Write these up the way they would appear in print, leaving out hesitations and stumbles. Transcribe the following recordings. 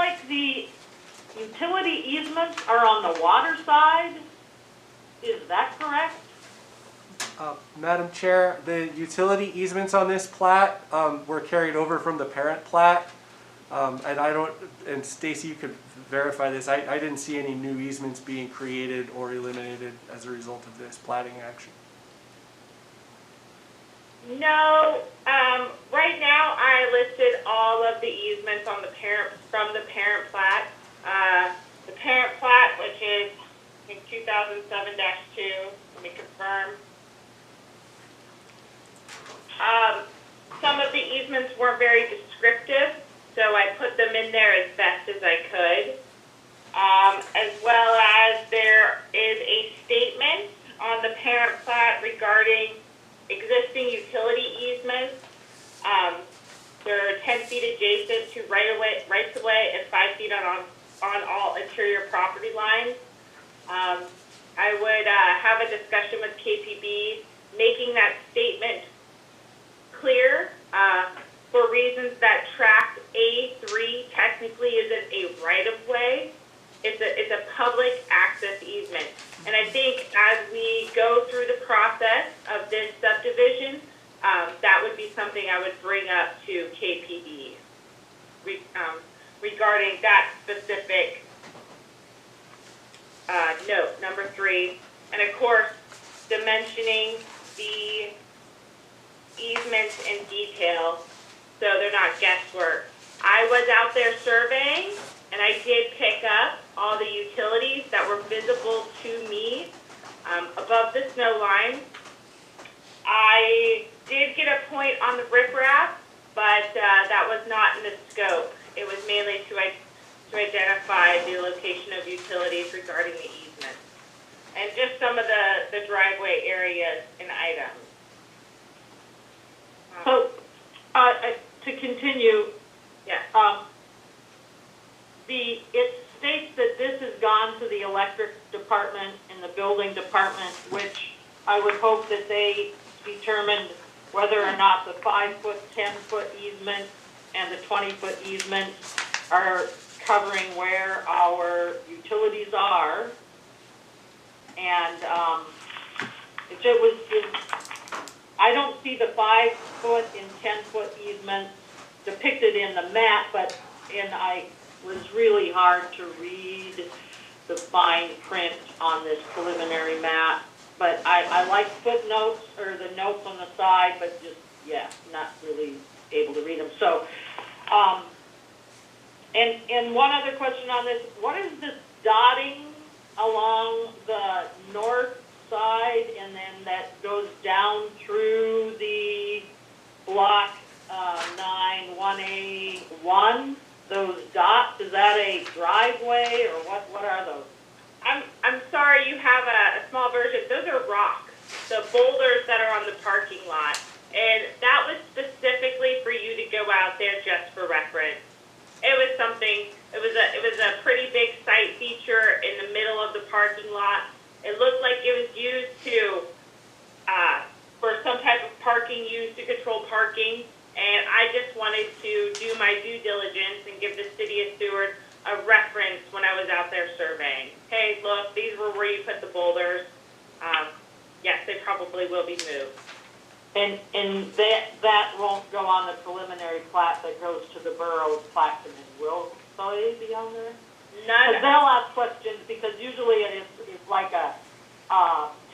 like the utility easements are on the water side. Is that correct? Madam Chair, the utility easements on this plat were carried over from the parent plat. And I don't, and Stacy, you could verify this, I didn't see any new easements being created or eliminated as a result of this platting action. No, right now I listed all of the easements on the parent, from the parent plat. The parent plat, which is, I think, 2007-2, let me confirm. Some of the easements weren't very descriptive, so I put them in there as best as I could. As well as there is a statement on the parent plat regarding existing utility easements. They're 10 feet adjacent to rights of way and 5 feet on all interior property lines. I would have a discussion with KPB, making that statement clear for reasons that tract A3 technically isn't a right of way. It's a public access easement. And I think as we go through the process of this subdivision, that would be something I would bring up to KPD regarding that specific note, number 3. And of course, dimensioning the easements in detail so they're not guesswork. I was out there surveying, and I did pick up all the utilities that were visible to me above the snow line. I did get a point on the riprap, but that was not in the scope. It was mainly to identify the location of utilities regarding the easement and just some of the driveway areas and items. So, to continue, Yeah. It states that this has gone to the electric department and the building department, which I would hope that they determined whether or not the 5-foot, 10-foot easement and the 20-foot easement are covering where our utilities are. And I don't see the 5-foot and 10-foot easements depicted in the map, it was really hard to read the fine print on this preliminary map. But I like footnotes or the notes on the side, but just, yeah, not really able to read them. So, and one other question on this, what is this dotting along the north side and then that goes down through the block 9-1A1? Those dots, is that a driveway or what are those? I'm sorry, you have a small version. Those are rocks, the boulders that are on the parking lot. And that was specifically for you to go out there just for reference. It was a pretty big site feature in the middle of the parking lot. It looked like it was used for some type of parking used to control parking. And I just wanted to do my due diligence and give the city of Seward a reference when I was out there surveying. Hey, look, these were where you put the boulders. Yes, they probably will be moved. And that won't go on the preliminary plat that goes to the borough's Plaquemine, will they be on there? None. Because they'll ask questions, because usually it's like a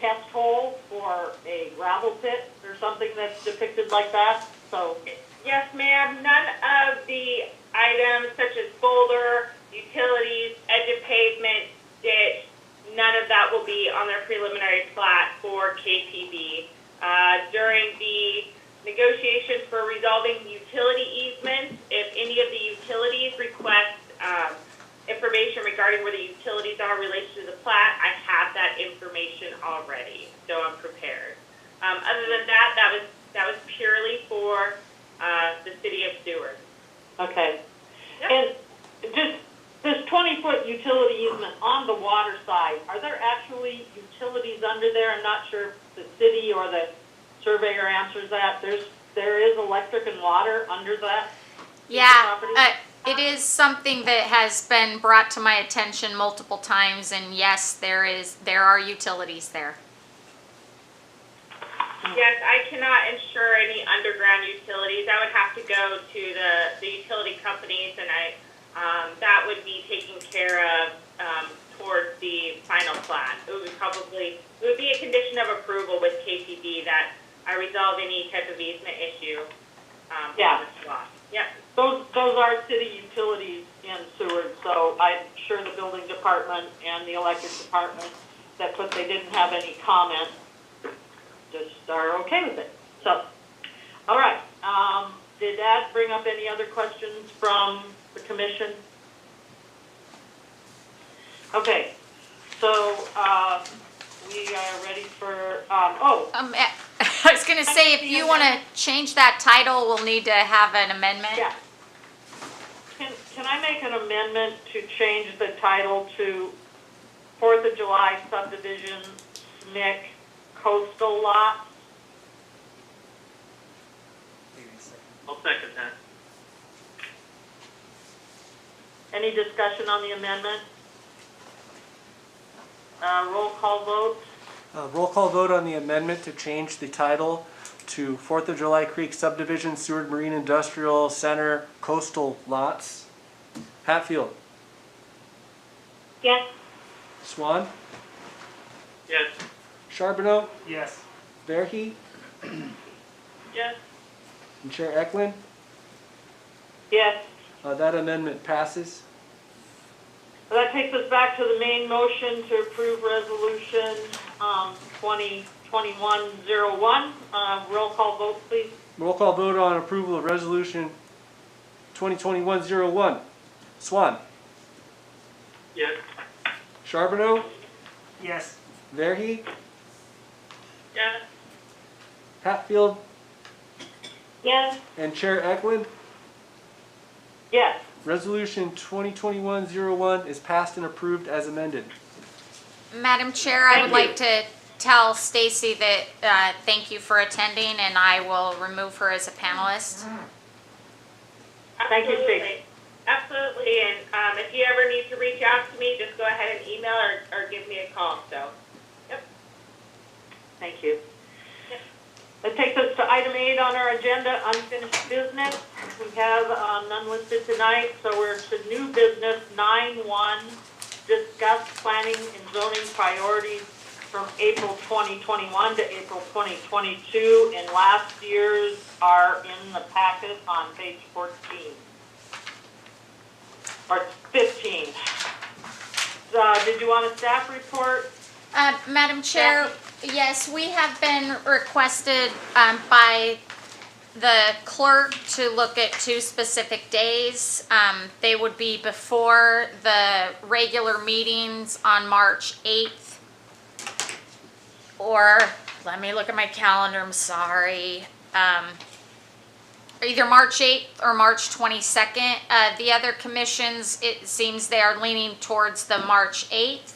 test hole for a gravel pit or something that's depicted like that. So Yes, ma'am. None of the items such as boulder, utilities, edge of pavement, ditch, none of that will be on their preliminary plat for KPB. During the negotiations for resolving utility easements, if any of the utilities request information regarding where the utilities are in relation to the plat, I have that information already, so I'm prepared. Other than that, that was purely for the city of Seward. okay. Yep. And just this 20-foot utility easement on the water side, are there actually utilities under there? I'm not sure if the city or the surveyor answers that. There is electric and water under that Yeah, property? It is something that has been brought to my attention multiple times, and yes, there are utilities there. Yes, I cannot insure any underground utilities. I would have to go to the utility companies, and that would be taken care of towards the final plat. It would be a condition of approval with KCB that I resolve any type of easement issue. Yeah. with this lot. Yep. Those are city utilities in Seward, so I'm sure the building department and the electric department that they didn't have any comment, just are okay with it. So, all right, did that bring up any other questions from the commission? Okay, so, we are ready for, I was gonna say, if you wanna change that title, we'll need to have an amendment. yeah. Can I make an amendment to change the title to 4th of July subdivision SNCC coastal lots? I'll second that. Any discussion on the amendment? Roll call vote? Roll call vote on the amendment to change the title to 4th of July Creek Subdivision Seward Marine Industrial Center Coastal Lots. Hatfield, Yes. Swan, Yes. Charbonneau, Yes. Verhey, Yes. and Chair Eklund. Yes. That amendment passes. Well, that takes us back to the main motion to approve resolution 2021-01. Roll call vote, please. Roll call vote on approval of resolution 2021-01. Swan, Yes. Charbonneau, Yes. Verhey, Yes. Hatfield, Yes. and Chair Eklund. Yes. Resolution 2021-01 is passed and approved as amended. Madam Chair, I would Thank you. like to tell Stacy that, thank you for attending, and I will remove her as a panelist. Thank you, Absolutely. Stacy. Absolutely, and if you ever need to reach out to me, just go ahead and email or give me a call, so. Thank you. Yep. That takes us to item 8 on our agenda, unfinished business. We have none listed tonight, so we're to new business 9-1, discuss planning and zoning priorities from April 2021 to April 2022, and last year's are in the packet on page 14. Or 15. Did you want a staff report? Madam Chair, yes, we have been requested by the clerk to look at 2 specific days. They would be before the regular meetings on March 8th. Or, let me look at my calendar, I'm sorry. Either March 8th or March 22nd. The other commissions, it seems they are leaning towards the March 8th.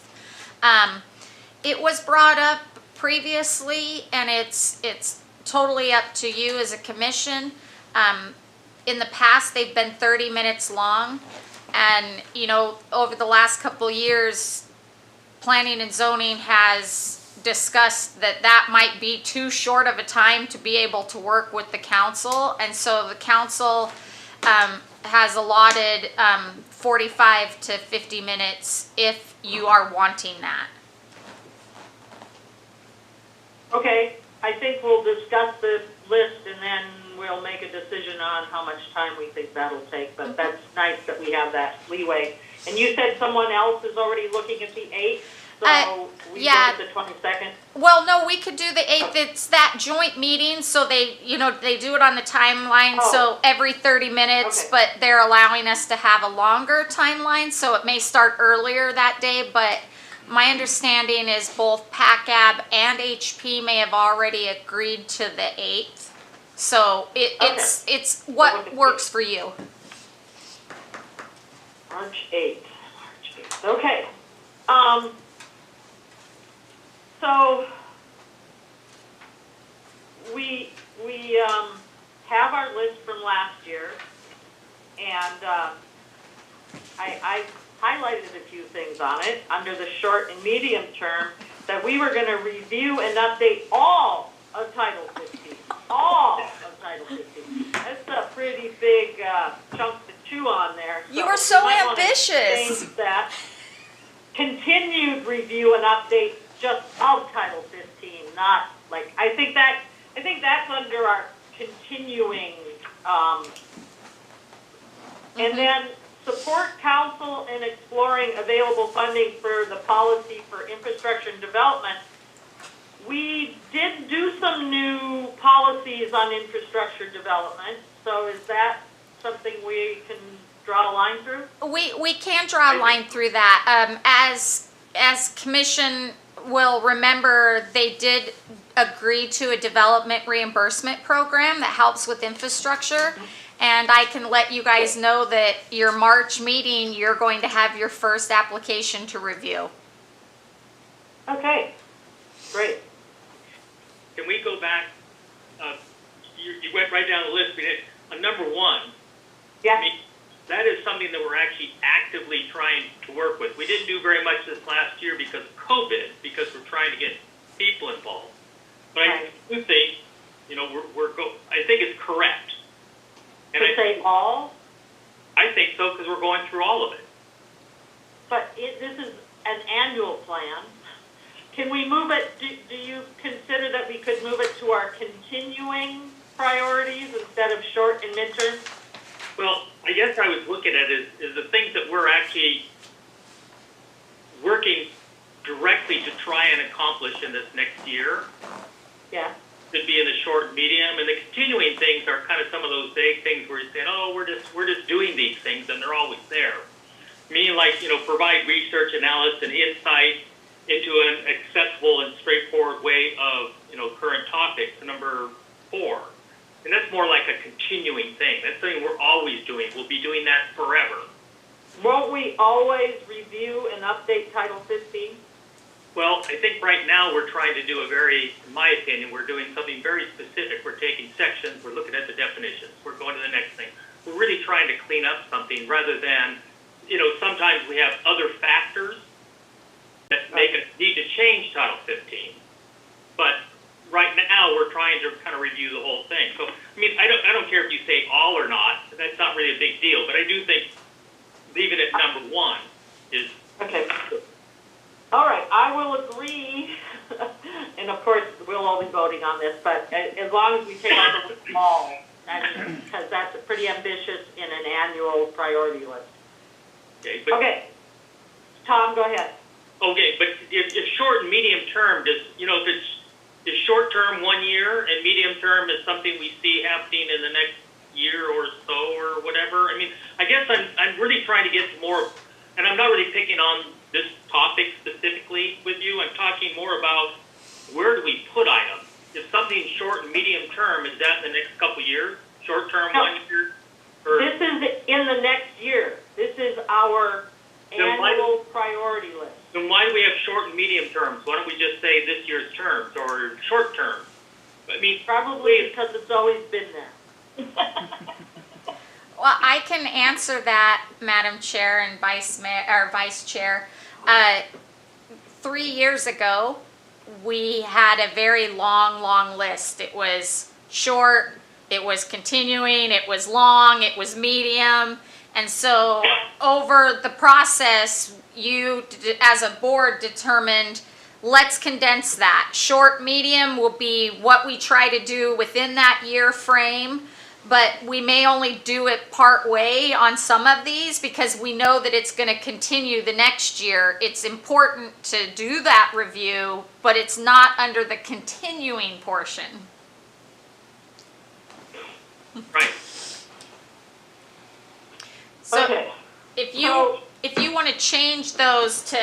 It was brought up previously, and it's totally up to you as a commission. In the past, they've been 30 minutes long, and over the last couple years, planning and zoning has discussed that might be too short of a time to be able to work with the council, and so the council has allotted 45 to 50 minutes if you are wanting that. Okay, I think we'll discuss the list and then we'll make a decision on how much time we think that'll take, but that's nice that we have that leeway. And you said someone else is already looking at the 8th, so we go yeah. at the 22nd? Well, no, we could do the 8th. It's that joint meeting, so they do it on the timeline, so every 30 minutes, Okay. but they're allowing us to have a longer timeline, so it may start earlier that day, but my understanding is both PACAB and HP may have already agreed to the 8th. So it's what works for you. March 8th. Okay. So we have our list from last year, and I highlighted a few things on it under the short and medium term, that we were gonna review and update all of Title 15. All of Title 15. That's a pretty big chunk to chew on there. You were so we might wanna ambitious. change that. Continued review and update just of Title 15, not like, I think that's under our continuing, and then support council in exploring available funding for the policy for infrastructure and development. We did do some new policies on infrastructure development, so is that something we can draw a line through? We can draw a line through that. As commission will remember, they did agree to a development reimbursement program that helps with infrastructure. And I can let you guys know that your March meeting, you're going to have your first application to review. Okay, great. Can we go back, you went right down the list, we did, on number 1, I Yeah, mean, that is something that we're actually actively trying to work with. We didn't do very much this last year because of COVID, because we're trying to get people involved. But I Right. do think, I think it's correct. And to say all, I think so, because we're going through all of it. but this is an annual plan. Can we move it, do you consider that we could move it to our continuing priorities instead of short and midterm? Well, I guess I was looking at is the things that we're actually working directly to try and accomplish in this next year Yeah, could be in the short and medium, and the continuing things are kind of some of those vague things where you're saying, oh, we're just doing these things, and they're always there. Meaning, like, provide research, analysis, and insight into an accessible and straightforward way of, current topics. Number 4. And that's more like a continuing thing. That's something we're always doing. We'll be doing that forever. won't we always review and update Title 15? Well, I think right now we're trying to do in my opinion, we're doing something very specific. We're taking sections, we're looking at the definitions, we're going to the next thing. We're really trying to clean up something rather than, sometimes we have other factors that make us need to change Title 15. But right now we're trying to kind of review the whole thing. So, I don't care if you say all or not, that's not really a big deal, but I do think leaving it number 1 is. Okay. All right, I will agree, and of course, we'll all be voting on this, but as long as we take out the small, because that's pretty ambitious in an annual priority list. Okay, but. Okay, Tom, go ahead. Okay, but if short and medium term, if it's short term 1 year and medium term is something we see happening in the next year or so or whatever, I guess I'm really trying to get more, and I'm not really picking on this topic specifically with you. I'm talking more about where do we put items. If something's short and medium term, is that in the next couple of years? Short term, No. 1 year? Or, This is in the next year. This is our Then why- annual priority list. then why do we have short and medium terms? Why don't we just say this year's terms or short term? Probably because it's always been there. Well, I can answer that, Madam Chair and Vice Chair. 3 years ago, we had a very long list. It was short, it was continuing, it was long, it was medium. And so over the process, you, as a board, determined, let's condense that. Short, medium will be what we try to do within that year frame, but we may only do it part way on some of these because we know that it's going to continue the next year. It's important to do that review, but it's not under the continuing portion. Right. So Okay. if So- you want to change those to,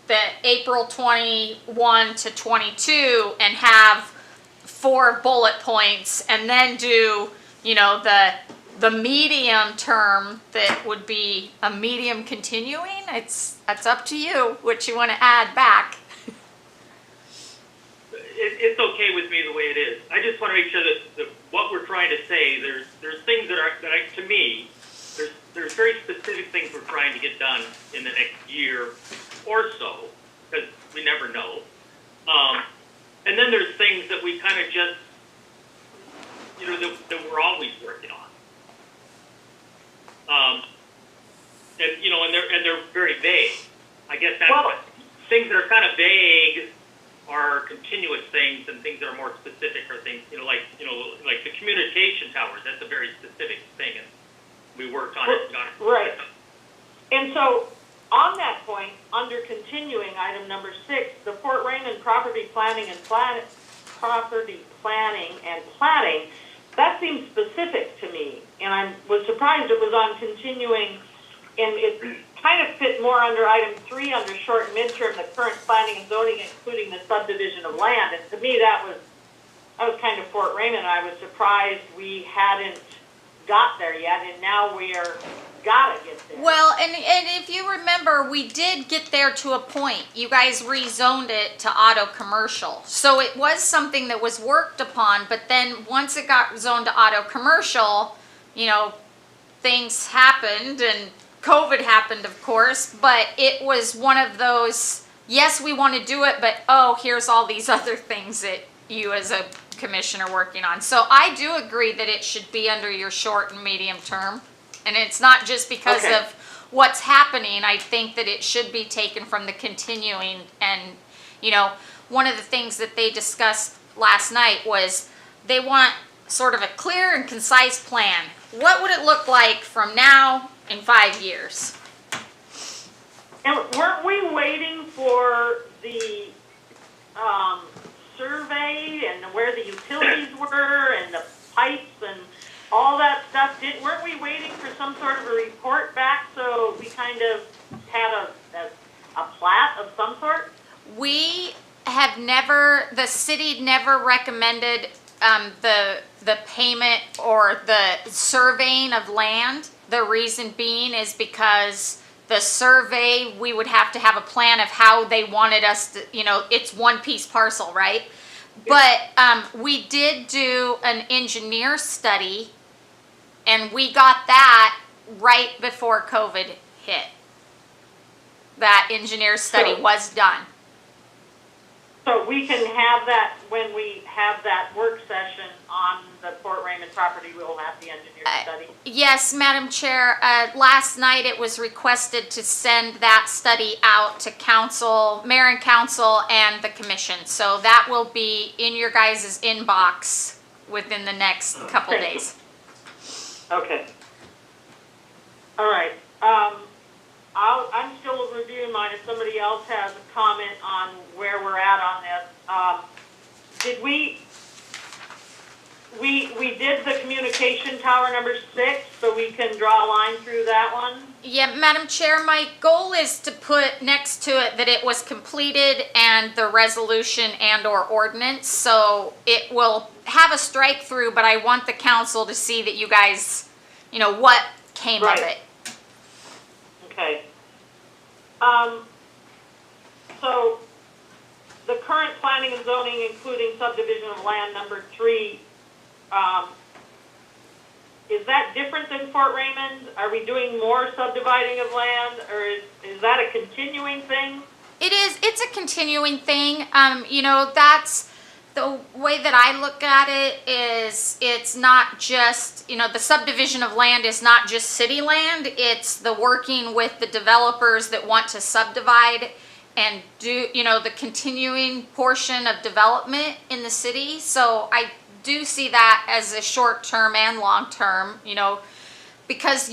the April 21 to 22 and have 4 bullet points and then do, the medium term that would be a medium continuing, that's up to you what you want to add back. It's okay with me the way it is. I just want to make sure that what we're trying to say, there's things to me, there's very specific things we're trying to get done in the next year or so, because we never know. And then there's things that we kind of just, you know, that we're always working on. And you know, and they're very vague. I guess that's Well- what things that are kind of vague are continuous things, and things that are more specific are things, like the communication towers. That's a very specific thing, and we worked on it. And got it. Right. And so, on that point, under continuing, item number 6, the Fort Raymond property planning and platting, that seems specific to me, and I was surprised it was on continuing, and it kind of fit more under item 3 under short and midterm, the current planning and zoning, including the subdivision of land. And to me, that was kind of Fort Raymond. I was surprised we hadn't got there yet, and now we're gotta get there. Well, and if you remember, we did get there to a point. You guys rezoned it to auto commercial. So it was something that was worked upon, but then once it got zoned to auto commercial, things happened, and COVID happened, of course, but it was one of those, yes, we want to do it, but here's all these other things that you as a commission are working on. So I do agree that it should be under your short and medium term. And it's not just because Okay. of what's happening. I think that it should be taken from the continuing. And, one of the things that they discussed last night was they want sort of a clear and concise plan. What would it look like from now in 5 years? And weren't we waiting for the survey and where the utilities were and the pipes and all that stuff? Weren't we waiting for some sort of a report back so we kind of had a plat of some sort? We have the city never recommended the payment or the surveying of land. The reason being is because the survey, we would have to have a plan of how they wanted us to, it's one piece parcel, right? But we did do an engineer study, and we got that right before COVID hit. That engineer study So- was done. So we can have that when we have that work session on the Fort Raymond property, we'll have the engineer study. Yes, Madam Chair, last night it was requested to send that study out to council, mayor and council, and the commission. So that will be in your guys' inbox within the next couple Okay. days. Okay. All right. I'm still reviewing mine. If somebody else has a comment on where we're at on this, did we did the communication tower number 6, so we can draw a line through that one? Yeah, Madam Chair, my goal is to put next to it that it was completed and the resolution and/or ordinance. So it will have a strike through, but I want the council to see that you guys, what came of Right. it. Okay. So the current planning and zoning, including subdivision of land number 3, is that different than Fort Raymond? Are we doing more subdividing of land, or is that a continuing thing? It is, it's a continuing thing. That's the way that I look at it is it's not just, the subdivision of land is not just city land. It's the working with the developers that want to subdivide and do, the continuing portion of development in the city. So I do see that as a short term and long term, because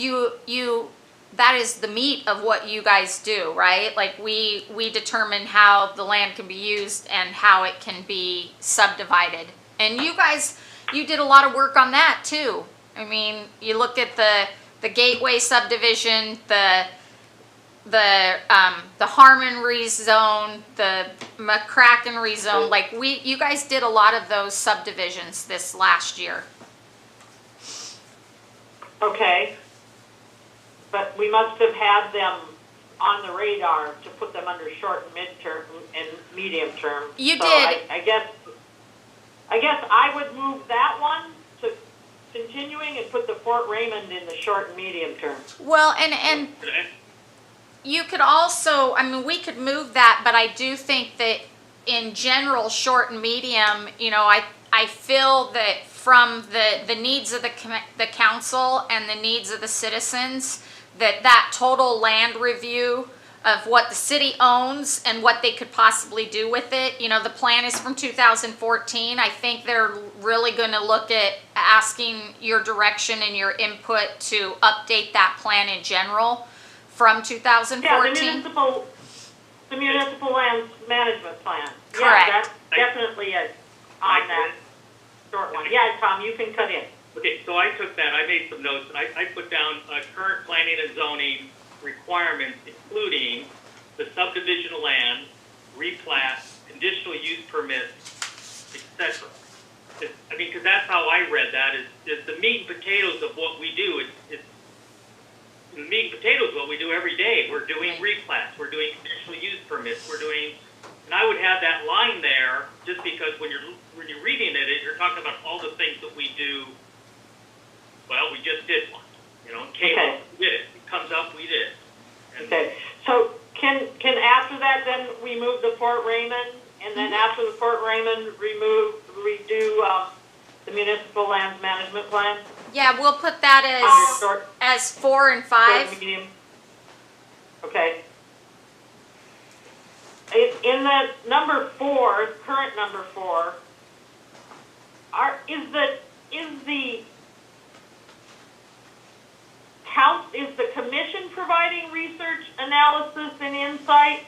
that is the meat of what you guys do, right? Like we determine how the land can be used and how it can be subdivided. And you guys, you did a lot of work on that too. I mean, you looked at the Gateway subdivision, the Harmon rezone, the McCracken rezone. Like you guys did a lot of those subdivisions this last year. Okay. But we must have had them on the radar to put them under short and midterm and medium term. You So did. I guess I would move that one to continuing and put the Fort Raymond in the short and medium term. Well, and you could also, I mean, we could move that, but I do think that in general, short and medium, I feel that from the needs of the council and the needs of the citizens, that total land review of what the city owns and what they could possibly do with it. The plan is from 2014. I think they're really going to look at asking your direction and your input to update that plan in general from 2014. Yeah, the municipal land management plan. Correct. Yeah, that's definitely on that short one. Yeah, Tom, you can cut in. Okay, so I took that, I made some notes, and I put down current planning and zoning requirements, including the subdivision of land, replat, conditional use permits, etc. I mean, because that's how I read that, is the meat and potatoes of what we do. It's the meat and potatoes of what we do every day. We're doing replats, we're doing conditional use permits, and I would have that line there, just because when you're reading it, you're talking about all the things that we do. Well, we just did one, in case we did it. It comes up, we did. And Okay, so can after that then we move the Fort Raymond, and then after the Fort Raymond redo the municipal lands management plan? Yeah, we'll put that Short, as 4 and short, 5. medium? Okay. In the number 4, current number 4, is the commission providing research, analysis, and insight,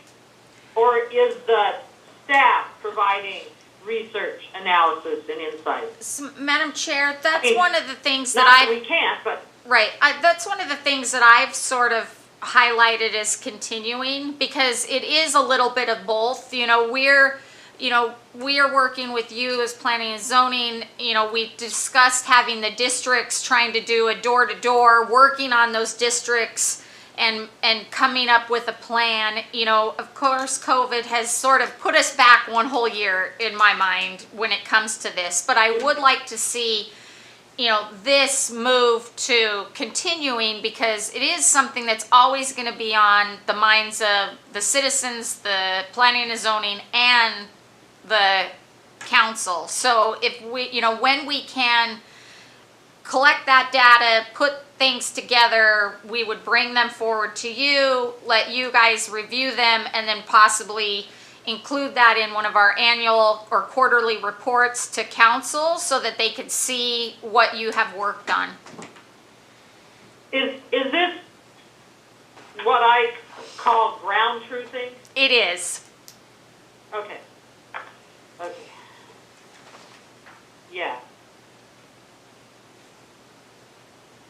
or is the staff providing research, analysis, and insight? Madam Chair, that's mean, one of the things Not that that we can't, but right, that's one of the things that I've sort of highlighted as continuing, because it is a little bit of both. We are working with you as planning and zoning. We discussed having the districts trying to do a door-to-door, working on those districts and coming up with a plan. Of course, COVID has sort of put us back one whole year in my mind when it comes to this, but I would like to see this move to continuing, because it is something that's always going to be on the minds of the citizens, the planning and zoning, and the council. So if we, when we can collect that data, put things together, we would bring them forward to you, let you guys review them, and then possibly include that in one of our annual or quarterly reports to council so that they could see what you have worked on. is this what I call ground truthing? It is. Okay. Yeah.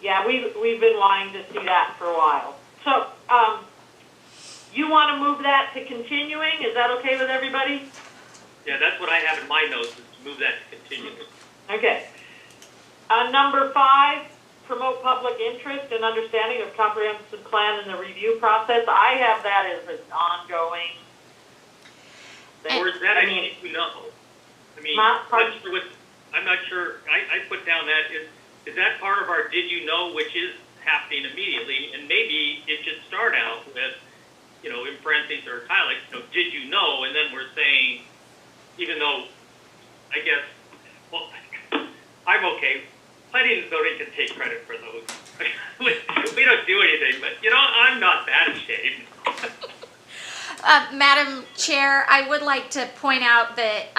Yeah, we've been wanting to see that for a while. So, you want to move that to continuing? Is that okay with everybody? yeah, that's what I have in my notes, is to move that to continue. Okay. Number 5, promote public interest and understanding of comprehensive plan and the review process. I have that as an ongoing thing. Or is that, I mean, think we know. I mean, Pardon? I'm not sure, I put down that, is that part of our did you know, which is happening immediately, and maybe it should start out with, in parentheses or italics, did you know, and then we're saying, even though, I guess, well, I'm okay, planning and zoning can take credit for those. we don't do anything, but, I'm not that ashamed. Madam Chair, I would like to point out that,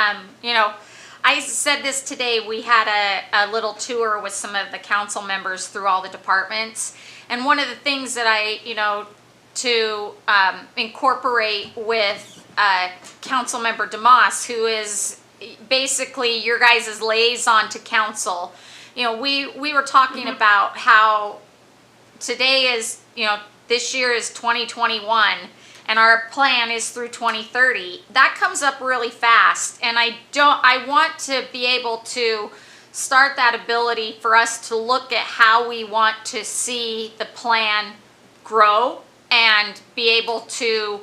I said this today, we had a little tour with some of the council members through all the departments. And one of the things that to incorporate with Council Member DeMoss, who is basically your guys' liaison to council. We were talking about how today is, this year is 2021. And our plan is through 2030. That comes up really fast, and I want to be able to start that ability for us to look at how we want to see the plan grow and be able to,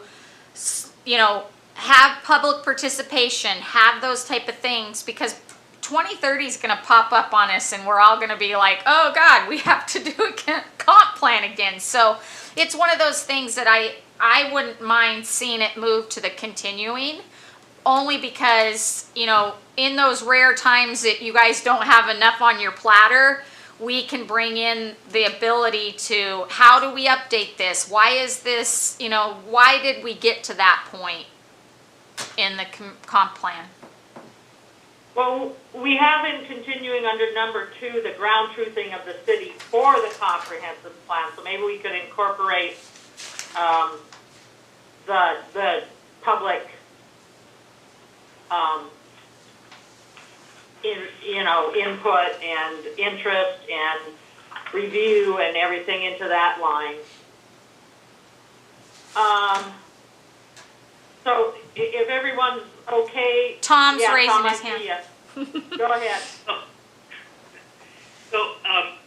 have public participation, have those type of things, because 2030 is going to pop up on us and we're all going to be like, oh God, we have to do a comp plan again. So it's one of those things that I wouldn't mind seeing it move to the continuing, only because, you know, in those rare times that you guys don't have enough on your platter, we can bring in the ability to, how do we update this? Why is this, you know, why did we get to that point in the comp plan? Well, we have in continuing under number 2, the ground truthing of the city for the comprehensive plan. So maybe we could incorporate the public, input and interest and review and everything into that line. So if everyone's okay. Tom's yeah, raising Tom, his I see hand. ya. Go ahead. So,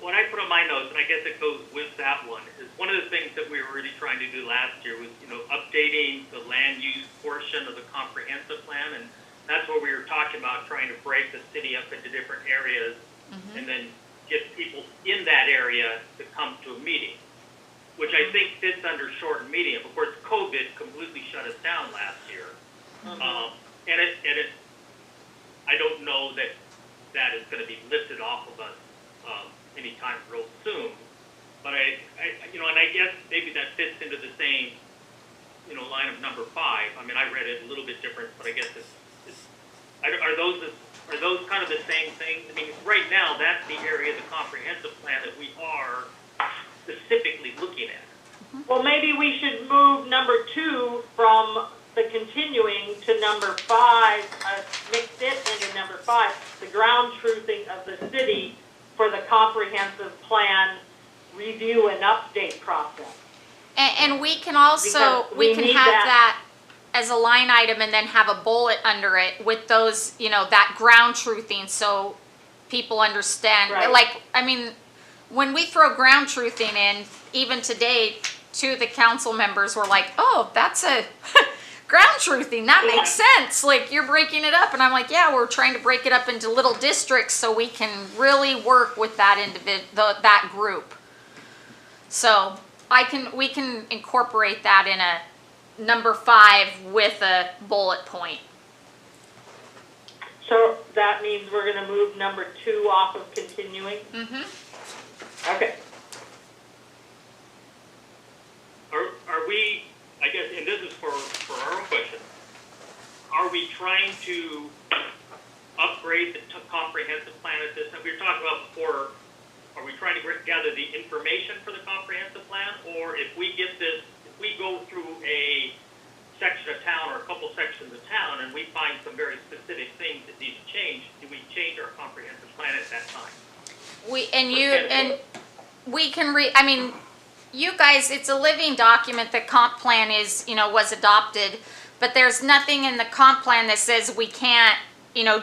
when I put on my notes, and I guess it goes with that one, is one of the things that we were really trying to do last year was, updating the land use portion of the comprehensive plan, and that's what we were talking about, trying to break the city up into different areas, and then get people in that area to come to a meeting, which I think fits under shortened meeting. Of course, COVID completely shut us down last year, and it, I don't know that that is going to be lifted off of us anytime real soon. But and I guess maybe that fits into the same, line of number 5. I mean, I read it a little bit different, but I guess are those kind of the same thing? I mean, right now, that's the area of the comprehensive plan that we are specifically looking at. Well, maybe we should move number 2 from the continuing to number 5, mix it into number 5, the ground truthing of the city for the comprehensive plan review and update process. And we can also, Because we we can need have that. that as a line item and then have a bullet under it with those, that ground truthing so people understand. Right. Like, I mean, when we throw ground truthing in, even today, 2 of the council members were like, oh, that's a ground truthing, that makes sense. Like, you're breaking it up. And I'm like, yeah, we're trying to break it up into little districts so we can really work with that that group. So we can incorporate that in a number 5 with a bullet point. So that means we're going to move number 2 off of continuing? Okay. Are we, I guess, and this is for our own question, are we trying to upgrade the comprehensive plan at this time? We were talking about before, are we trying to gather the information for the comprehensive plan? Or if we go through a section of town or a couple sections of town and we find some very specific things that need to change, do we change our comprehensive plan at that time? You guys, it's a living document. The comp plan was adopted, but there's nothing in the comp plan that says we can't,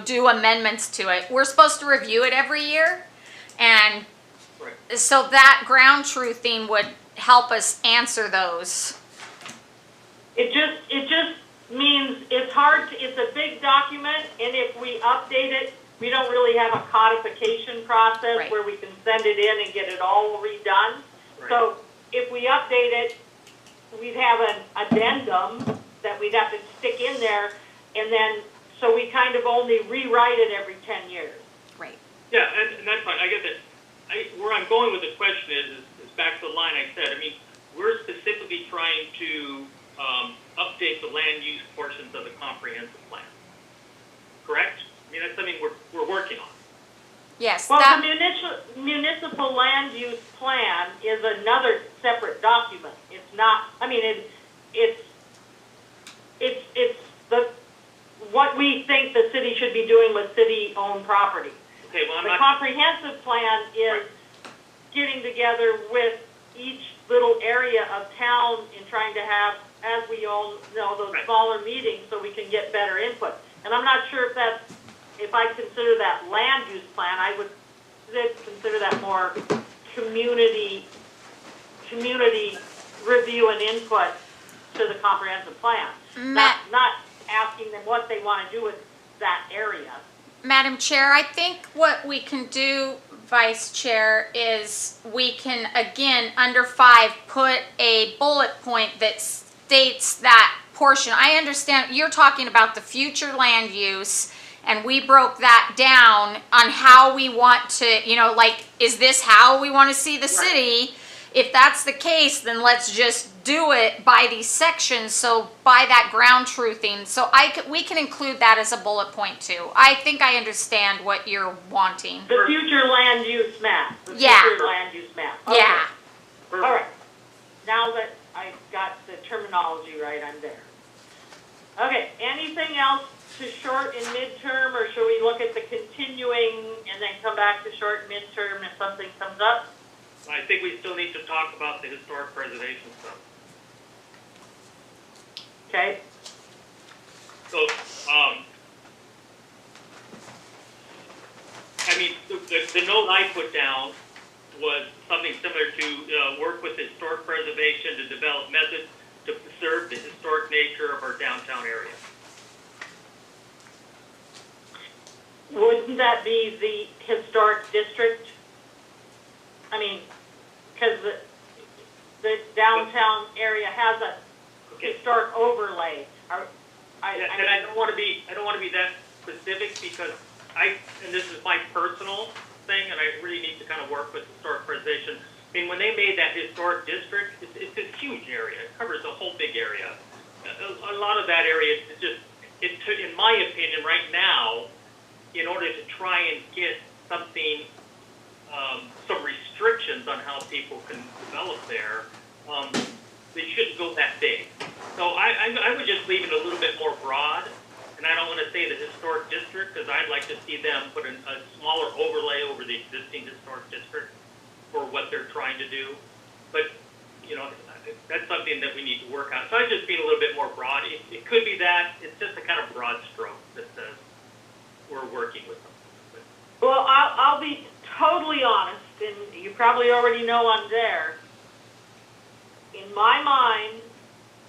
do amendments to it. We're supposed to review it every year, and Right. so that ground truthing would help us answer those. It just means it's it's a big document, and if we update it, we don't really have a codification process Right. where we can send it in and get it all redone. Right. So if we update it, we'd have an addendum that we'd have to stick in there, and then, so we kind of only rewrite it every 10 years. Right. Yeah, and that's fine. I get that. Where I'm going with the question is back to the line I said. I mean, we're specifically trying to update the land use portions of the comprehensive plan. Correct? I mean, that's something we're working on. Yes. Well, the municipal land use plan is another separate document. It's not, I mean, it's what we think the city should be doing with city-owned property. Okay, well, I'm The not. comprehensive plan is getting together with each little area of town and trying to have, as we all know, those Right. smaller meetings so we can get better input. And I'm not sure if I consider that land use plan, I would consider that more community review and input to the comprehensive plan. Not asking them what they want to do with that area. Madam Chair, I think what we can do, Vice Chair, is we can, again, under 5, put a bullet point that states that portion. I understand, you're talking about the future land use, and we broke that down on how we want to, like, is this how we want to see the city? If that's the case, then let's just do it by these sections, so by that ground truthing. So we can include that as a bullet point too. I think I understand what you're wanting. The future land use map. The Yeah. future land use map. Okay. Yeah. All right. Now that I got the terminology right, I'm there. Okay, anything else to short and midterm, or should we look at the continuing and then come back to short and midterm if something comes up? I think we still need to talk about the historic preservation stuff. Okay, So, I mean, the note I put down was something similar to work with historic preservation to develop methods to preserve the historic nature of our downtown area. wouldn't that be the historic district? I mean, because the downtown area has a Okay. historic overlay. Yeah, and I don't want to be that specific because and this is my personal thing, and I really need to kind of work with historic preservation. I mean, when they made that historic district, it's this huge area. It covers a whole big area. A lot of that area is just, in my opinion, right now, in order to try and get something, some restrictions on how people can develop there, they shouldn't go that big. So I would just leave it a little bit more broad, and I don't want to say the historic district, because I'd like to see them put a smaller overlay over the existing historic district for what they're trying to do. But, that's something that we need to work on. So I'd just be a little bit more broad. It could be that. It's just a kind of broad stroke that says we're working with them. Well, I'll be totally honest, and you probably already know I'm there. In my mind,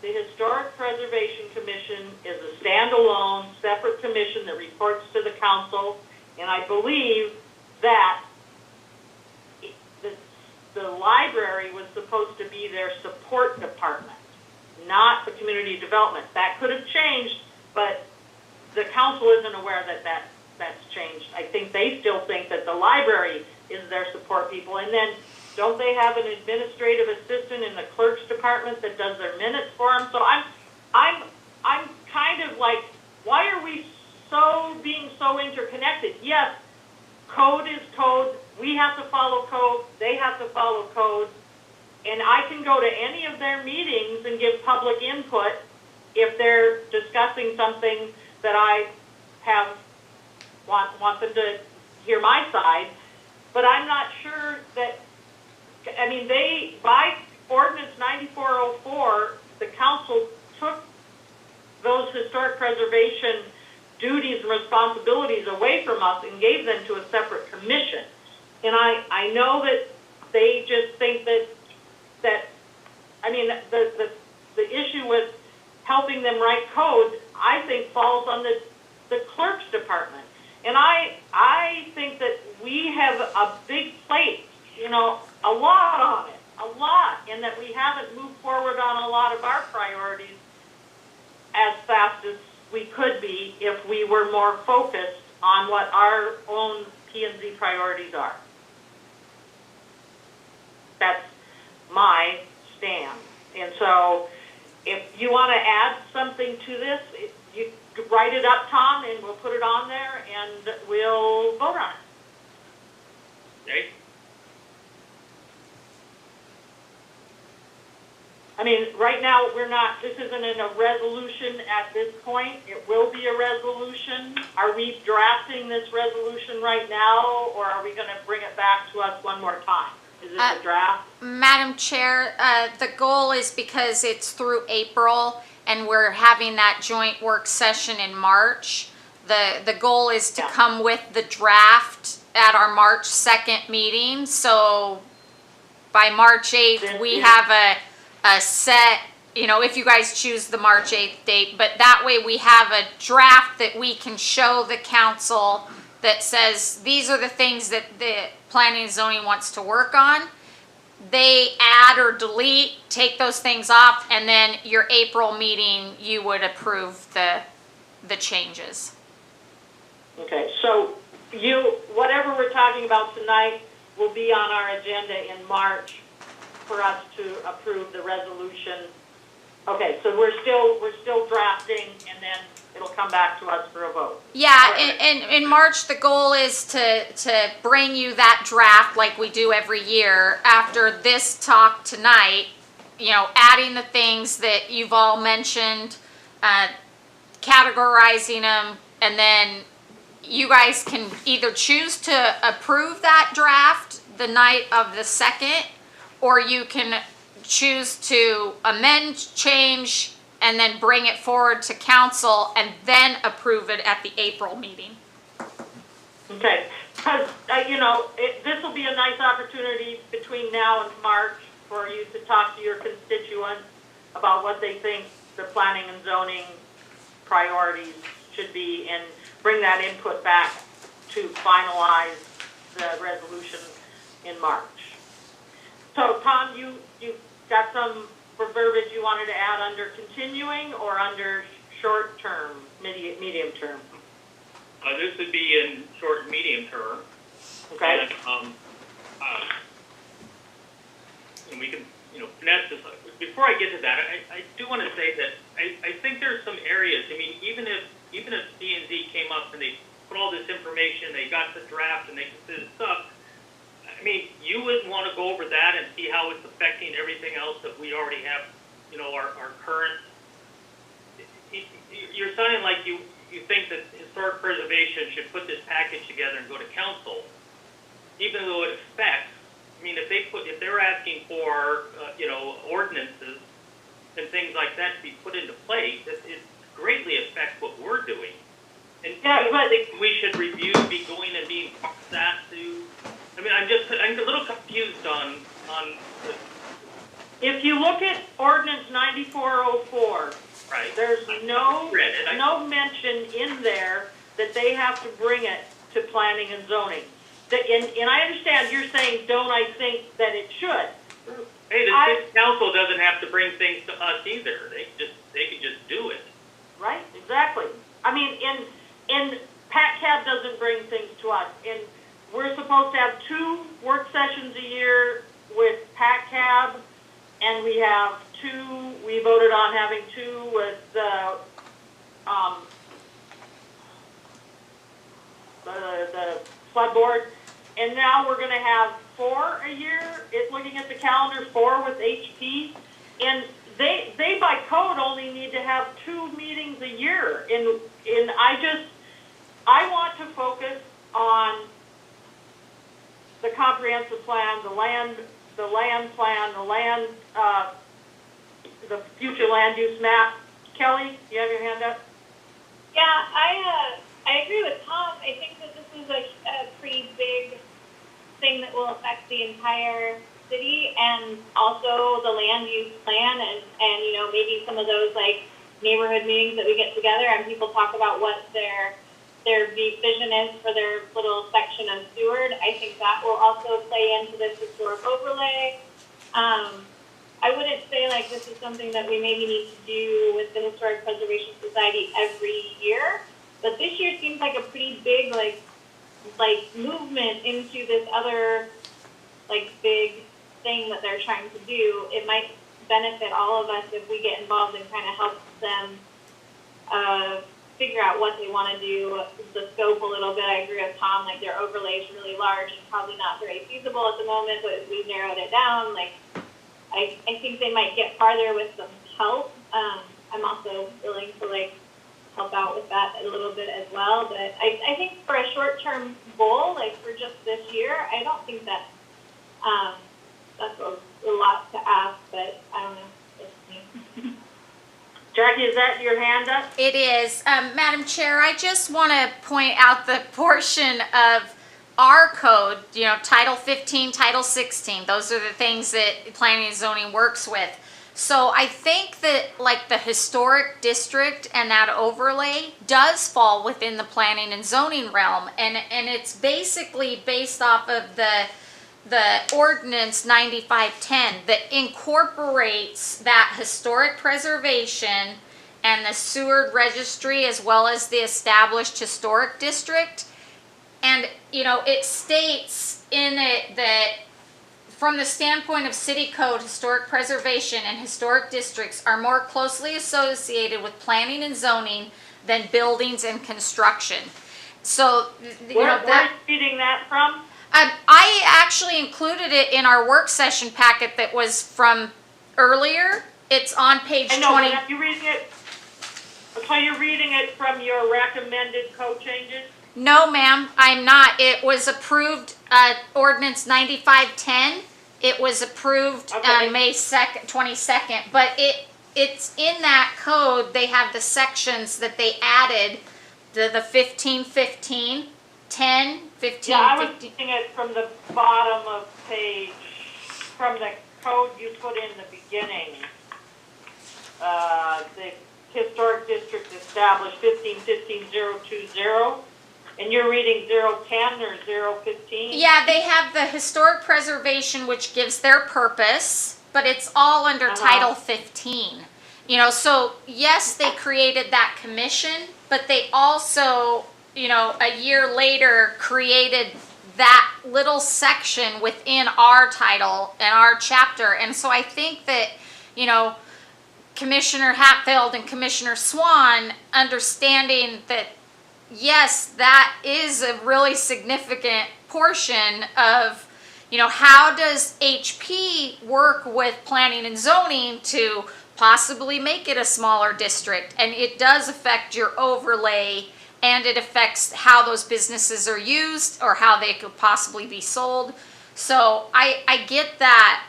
the Historic Preservation Commission is a standalone, separate commission that reports to the council, and I believe that the library was supposed to be their support department, not the community development. That could have changed, but the council isn't aware that that's changed. I think they still think that the library is their support people, and then don't they have an administrative assistant in the clerk's department that does their minutes for them? So I'm kind of like, why are we being so interconnected? Yes, code is code. We have to follow code. They have to follow code. And I can go to any of their meetings and give public input if they're discussing something that I want them to hear my side. But I'm not sure that, by ordinance 9404, the council took those historic preservation duties and responsibilities away from us and gave them to a separate commission. And I know that they just think that the issue with helping them write code, I think, falls on the clerk's department. And I think that we have a big plate, a lot on it, and that we haven't moved forward on a lot of our priorities as fast as we could be if we were more focused on what our own P&Z priorities are. That's my stand. And so if you want to add something to this, you write it up, Tom, and we'll put it on there, and we'll vote on it. Okay? Right now, this isn't in a resolution at this point. It will be a resolution. Are we drafting this resolution right now, or are we going to bring it back to us one more time? Is it a draft? Madam Chair, the goal is because it's through April and we're having that joint work session in March. The goal is to come with the draft at our March 2nd meeting. So by March 8th, we have a set, if you guys choose the March 8th date, but that way we have a draft that we can show the council that says, these are the things that the planning and zoning wants to work on. They add or delete, take those things off, and then your April meeting, you would approve the changes. Okay, so whatever we're talking about tonight will be on our agenda in March for us to approve the resolution. Okay, so we're still drafting, and then it'll come back to us for a vote. Yeah, in March, the goal is to bring you that draft like we do every year after this talk tonight, adding the things that you've all mentioned, categorizing them, and then you guys can either choose to approve that draft the night of the 2nd, or you can choose to amend, change, and then bring it forward to council and then approve it at the April meeting. Okay, because, this will be a nice opportunity between now and March for you to talk to your constituents about what they think the planning and zoning priorities should be, and bring that input back to finalize the resolution in March. So, Tom, you got some verbiage you wanted to add under continuing or under short term, medium term? This would be in short and medium term. Okay. And we can, finesse this. Before I get to that, I do want to say that I think there's some areas. I mean, even if D&Z came up and they put all this information, they got the draft and they considered stuff. I mean, you would want to go over that and see how it's affecting everything else that we already have, our current. You're sounding like you think that historic preservation should put this package together and go to council, even though it affects. I mean, if they're asking for, ordinances and things like that to be put into place, it greatly affects what we're doing. And I think we should be going and being that to. I mean, I'm a little confused on. If you look at Ordinance 9404, Right. there's no mention in there that they have to bring it to planning and zoning. And I understand you're saying, don't I think that it should? Hey, the city council doesn't have to bring things to us either. They can just do it. Right, exactly. I mean, and PACCAB doesn't bring things to us. And we're supposed to have 2 work sessions a year with PACCAB, and we voted on having 2 with the flood board. And now we're gonna have 4 a year, looking at the calendar, 4 with HP. And they by code only need to have 2 meetings a year. And I want to focus on the comprehensive plan, the land plan, the future land use map. Kelly, you have your hand up? Yeah, I agree with Tom. I think that this is a pretty big thing that will affect the entire city, and also the land use plan, and maybe some of those like neighborhood meetings that we get together and people talk about what their vision is for their little section of Seward. I think that will also play into this historic overlay. I wouldn't say like this is something that we maybe need to do with the Historic Preservation Society every year, but this year seems like a pretty big like movement into this other like big thing that they're trying to do. It might benefit all of us if we get involved and kind of help them figure out what they want to do, the scope a little bit. I agree with Tom, like their overlay is really large and probably not very feasible at the moment, but if we narrowed it down, like I think they might get farther with some help. I'm also willing to like help out with that a little bit as well, but I think for a short-term goal, like for just this year, I don't think that that's a lot to ask, but I don't know. It's me. Jackie, is that your hand up? It is. Madam Chair, I just want to point out the portion of our code, Title 15, Title 16. Those are the things that planning and zoning works with. So I think that like the historic district and that overlay does fall within the planning and zoning realm, and it's basically based off of the ordinance 9510 that incorporates that historic preservation and the Seward Registry as well as the established historic district. And it states in it that from the standpoint of city code, historic preservation and historic districts are more closely associated with planning and zoning than buildings and construction. So, Where are you reading that from? I actually included it in our work session packet that was from earlier. It's on page I know, 20. but are you reading it, so you're reading it from your recommended code changes? No, ma'am, I'm not. It was approved, ordinance 9510. It was approved Okay. on May 2nd, 22nd, but it's in that code. They have the sections that they added, the 1515, 10, 15, Yeah, I was 15. reading it from the bottom of page, from the code you put in the beginning. The historic district established 1515-020, and you're reading 010 or 015? Yeah, they have the historic preservation, which gives their purpose, but it's all under Title 15. So yes, they created that commission, but they also, a year later created that little section within our title and our chapter. And so I think that, Commissioner Hatfield and Commissioner Swan understanding that yes, that is a really significant portion of, how does HP work with planning and zoning to possibly make it a smaller district? And it does affect your overlay, and it affects how those businesses are used or how they could possibly be sold. So I get that,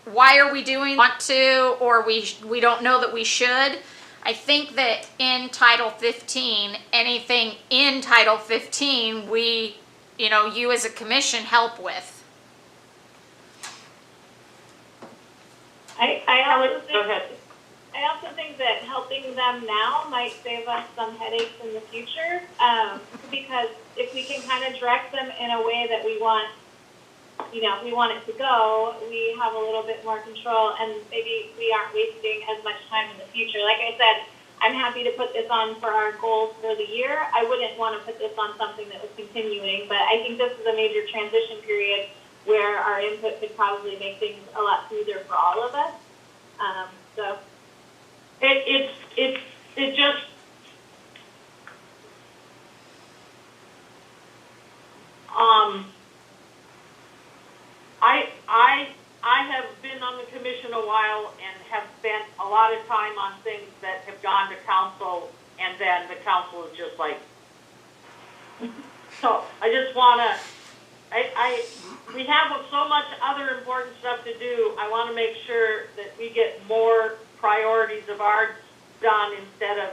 why are we doing want to, or we don't know that we should. I think that in Title 15, anything in Title 15, we, you as a commission help with. Go ahead. I also think that helping them now might save us some headaches in the future, because if we can kind of direct them in a way that we want it to go, we have a little bit more control, and maybe we aren't wasting as much time in the future. Like I said, I'm happy to put this on for our goals for the year. I wouldn't want to put this on something that was continuing, but I think this is a major transition period where our input could probably make things a lot smoother for all of us. So It just, I have been on the commission a while and have spent a lot of time on things that have gone to council, and then the council is just like, so I just wanna, we have so much other important stuff to do. I wanna make sure that we get more priorities of ours done instead of,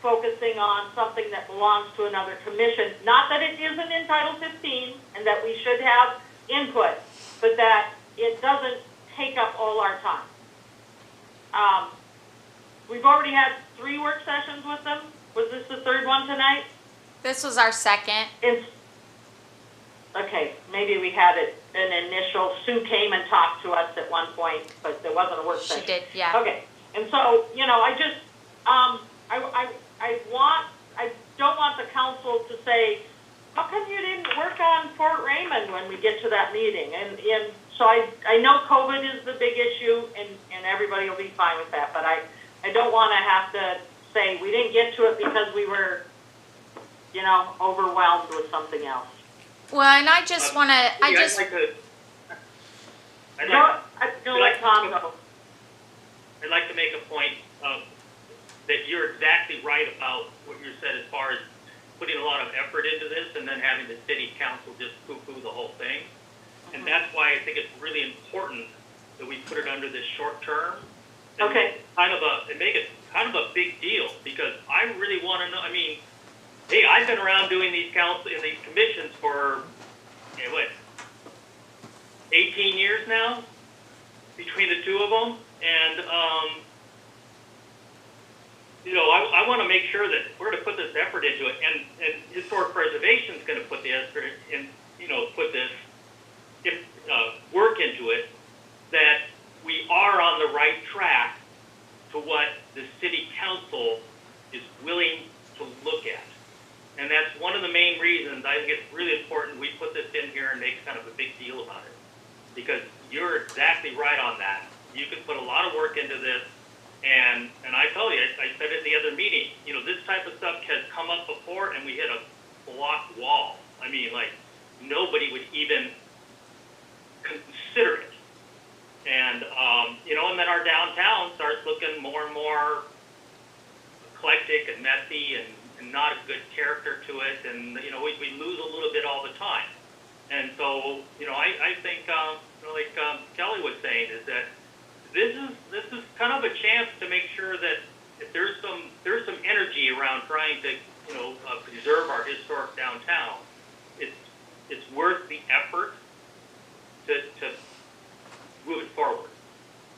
focusing on something that belongs to another commission. Not that it isn't in Title 15 and that we should have input, but that it doesn't take up all our time. We've already had 3 work sessions with them. Was this the 3rd one tonight? This was our second. Okay, maybe we had an initial, Sue came and talked to us at one point, but there wasn't a work session. She did, yeah. Okay, and so, I just, I don't want the council to say, how come you didn't work on Fort Raymond when we get to that meeting? And so I know COVID is the big issue, and everybody will be fine with that, but I don't want to have to say we didn't get to it because we were, overwhelmed with something else. Well, and I just want to, I'd like to make a point that you're exactly right about what you said as far as putting a lot of effort into this and then having the city council just poo-poo the whole thing. And that's why I think it's really important that we put it under this short term. And Okay. make it kind of a big deal, because I really want to know, hey, I've been around doing these commissions for, 18 years now? between the two of them, and, you know, I want to make sure that we're going to put this effort into it, and historic preservation is going to put the effort in, you know, put this work into it, that we are on the right track to what the city council is willing to look at. And that's one of the main reasons I think it's really important we put this in here and make kind of a big deal about it. Because you're exactly right on that. You can put a lot of work into this, and I tell you, I said it in the other meeting, you know, this type of stuff has come up before and we hit a block wall. I mean, like, nobody would even consider it. And, you know, and then our downtown starts looking more and more eclectic and messy and not a good character to it. And, you know, we lose a little bit all the time. And so, you know, I think, you know, like Kelly was saying, is that this is kind of a chance to make sure that if there's some energy around trying to, you know, preserve our historic downtown, it's worth the effort to move it forward.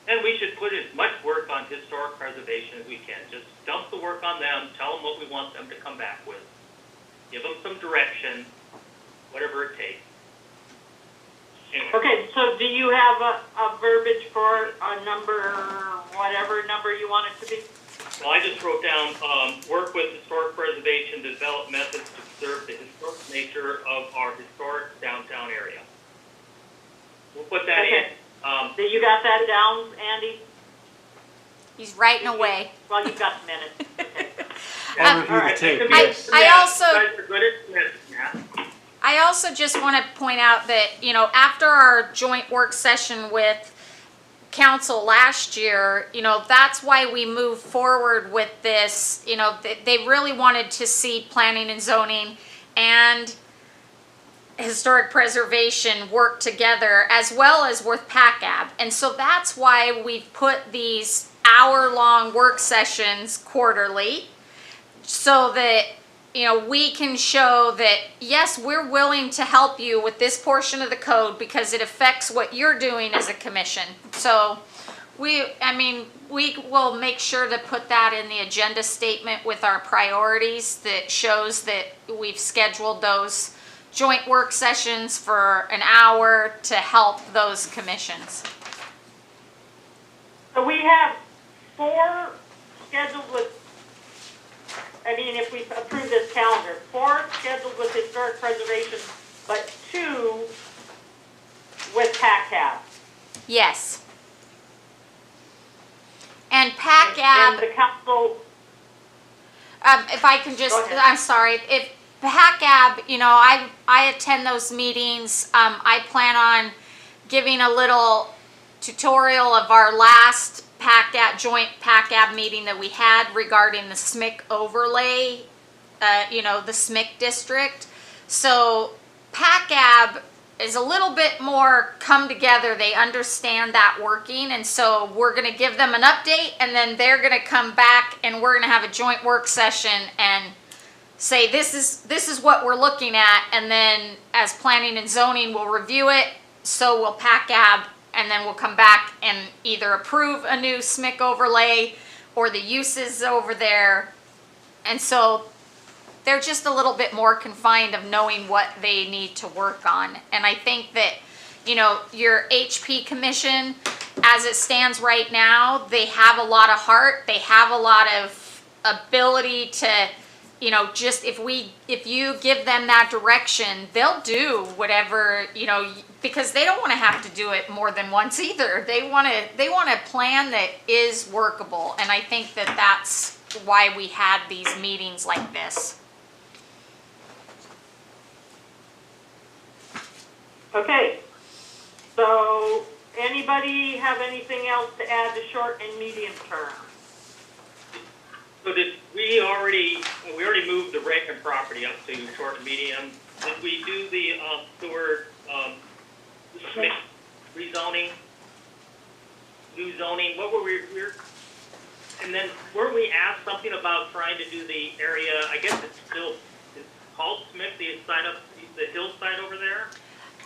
And we should put as much work on historic preservation as we can. Just dump the work on them, tell them what we want them to come back with. Give them some direction, whatever it takes. Anyway. Okay, so do you have a verbiage for a number, whatever number you want it to be? Well, I just wrote down, work with historic preservation to develop methods to preserve the historic nature of our historic downtown area. We'll put that Okay. in. Do you got that down, Andy? He's writing away. Well, you've got a minute. Okay. And review all the right. tape. It could be Yes. I math. also- You guys are good at math. I also just want to point out that, you know, after our joint work session with council last year, you know, that's why we moved forward with this. You know, they really wanted to see planning and zoning and historic preservation work together, as well as with PACAB. And so that's why we've put these hour-long work sessions quarterly, so that, you know, we can show that, yes, we're willing to help you with this portion of the code because it affects what you're doing as a commission. So we will make sure to put that in the agenda statement with our priorities that shows that we've scheduled those joint work sessions for an hour to help those commissions. So we have 4 scheduled with, I mean, if we approve this calendar, 4 scheduled with historic preservation, but 2 with PACAB. Yes. And And PACAB, the council, if I can just, Go ahead. I'm sorry, if PACAB, you know, I attend those meetings. I plan on giving a little tutorial of our last joint PACAB meeting that we had regarding the SMIC overlay, you know, the SMIC district. So PACAB is a little bit more come together. They understand that working, and so we're going to give them an update, and then they're going to come back and we're going to have a joint work session and say this is what we're looking at, and then as planning and zoning we'll review it, so will PACAB, and then we'll come back and either approve a new SMIC overlay or the uses over there. And so they're just a little bit more confined of knowing what they need to work on. And I think that, you know, your HP commission, as it stands right now, they have a lot of heart, they have a lot of ability to, you know, just if you give them that direction, they'll do whatever, you know, because they don't want to have to do it more than once either. They want a plan that is workable, and I think that that's why we had these meetings like this. okay. So anybody have anything else to add to short and medium term? So we already moved the Rankin property up to short and medium. Did we do the sewer Smith rezoning, new zoning? What were we? And then weren't we asked something about trying to do the area? I guess it's called Smith, the side up the hillside over there.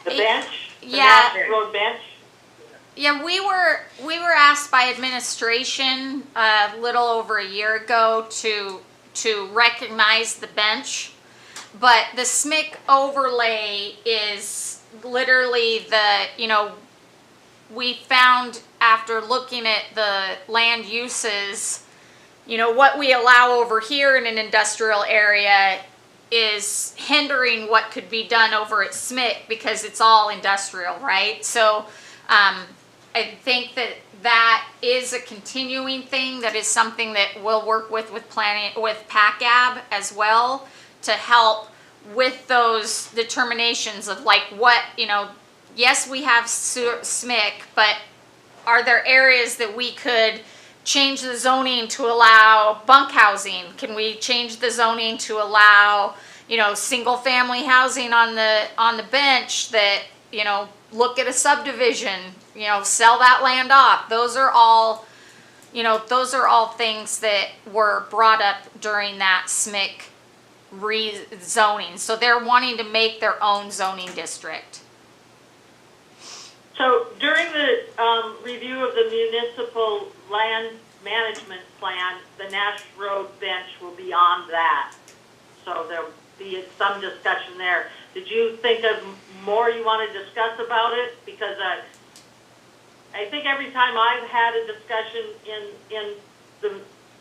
The bench? The Yeah. National Road bench? Yeah, we were asked by administration a little over a year ago to recognize the bench, but the SMIC overlay is literally we found after looking at the land uses, what we allow over here in an industrial area is hindering what could be done over at SMIC because it's all industrial, right? So I think that is a continuing thing. That is something that we'll work with planning, with PACAB as well, to help with those determinations of like what, yes, we have SMIC, but are there areas that we could change the zoning to allow bunk housing? Can we change the zoning to allow, single family housing on the bench that, look at a subdivision, sell that land off? Those are all things that were brought up during that SMIC rezoning. So they're wanting to make their own zoning district. So during the review of the municipal land management plan, the Nash Road bench will be on that. So there'll be some discussion there. Did you think of more you want to discuss about it? Because I think every time I've had a discussion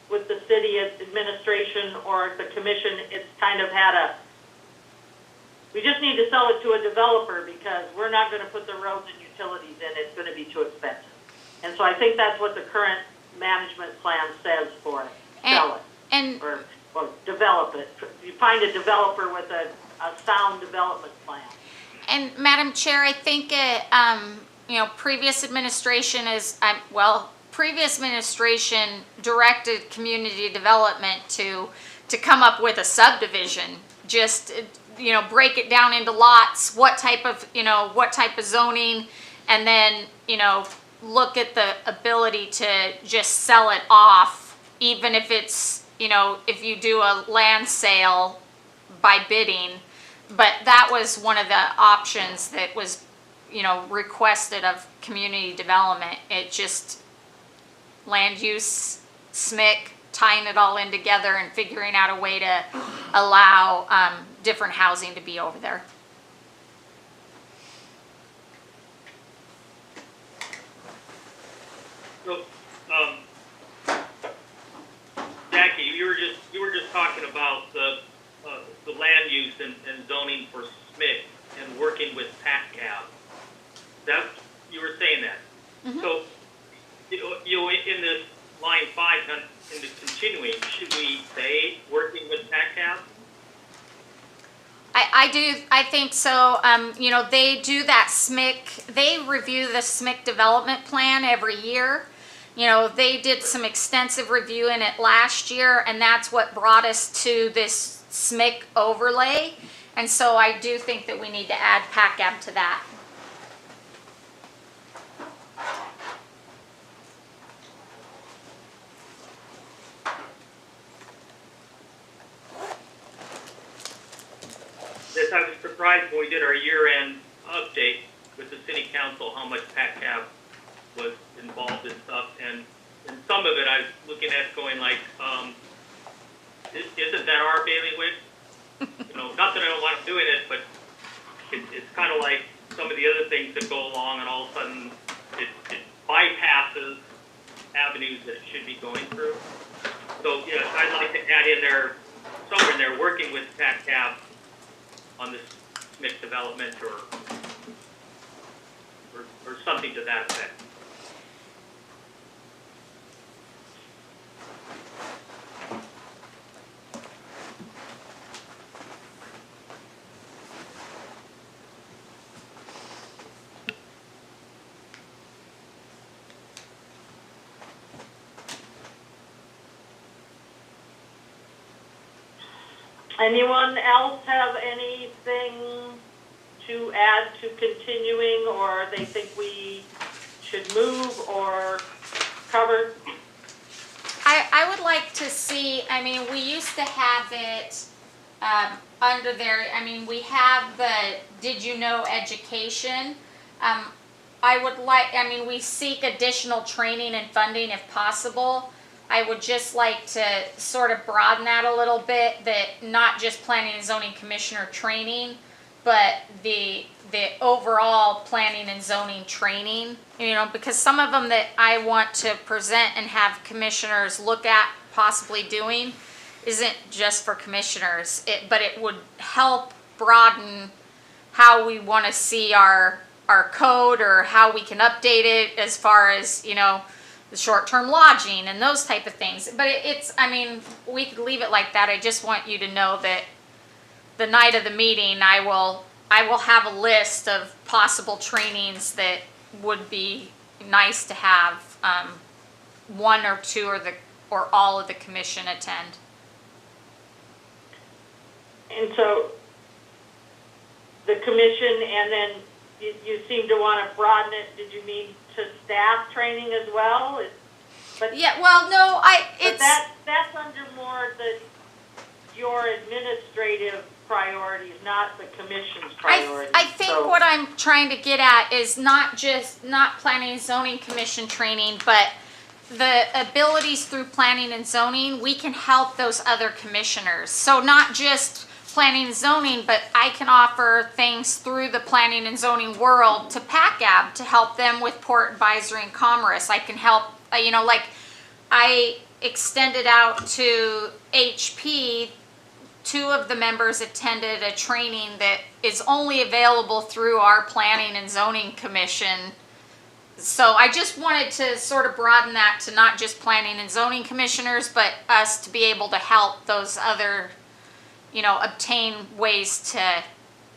with the city administration or the commission, it's kind of had we just need to sell it to a developer because we're not going to put the roads and utilities in. It's going to be too expensive. And so I think that's what the current management plan says for it. Sell it. Or develop it. You find a developer with a sound development plan. And Madam Chair, I think previous administration previous administration directed community development to come up with a subdivision. Just break it down into lots. What type of zoning, and then look at the ability to just sell it off, even if it's if you do a land sale by bidding. But that was one of the options that was, requested of community development. It just land use, SMIC, tying it all in together and figuring out a way to allow different housing to be over there. So, Jackie, you were just talking about the land use and zoning for SMIC and working with PACAB. You were saying that. Mm-hmm. So, in this line 5, in the continuing, should we say working with PACAB? I think so. They do that SMIC, they review the SMIC development plan every year. They did some extensive review in it last year, and that's what brought us to this SMIC overlay. And so I do think that we need to add PACAB to that. Yes, I was surprised when we did our year-end update with the city council how much PACAB was involved in stuff, and some of it I was looking at going like, isn't that our bailiwick? Not that I don't want to do it, but it's kind of like some of the other things that go along, and all of a sudden it bypasses avenues that it should be going through. So yes, I'd like to add in there, somewhere in there, working with PACAB on this SMIC development or something to that effect. Anyone else have anything to add to continuing, or they think we should move or cover? I would like to see, we used to have it under there, we have the did you know education. I would like, I mean, we seek additional training and funding if possible. I would just like to sort of broaden that a little bit, that not just planning and zoning commissioner training, but the overall planning and zoning training, you know, because some of them that I want to present and have commissioners look at possibly doing isn't just for commissioners, but it would help broaden how we want to see our code, or how we can update it as far as, you know, the short-term lodging and those type of things. But it's, I mean, we could leave it like that. I just want you to know that the night of the meeting, I will have a list of possible trainings that would be nice to have one or two or all of the commission attend. And so the commission, and then you seem to want to broaden it, did you mean to staff training as well? But Yeah, well, no, but that's under more your administrative priorities, not the commission's priorities. I think So- what I'm trying to get at is not planning and zoning commission training, but the abilities through planning and zoning, we can help those other commissioners. So not just planning and zoning, but I can offer things through the planning and zoning world to PACAB to help them with port advisory and commerce. I can help, you know, like I extended out to HP. 2 of the members attended a training that is only available through our planning and zoning commission. So I just wanted to sort of broaden that to not just planning and zoning commissioners, but us to be able to help those other, you know, obtain ways to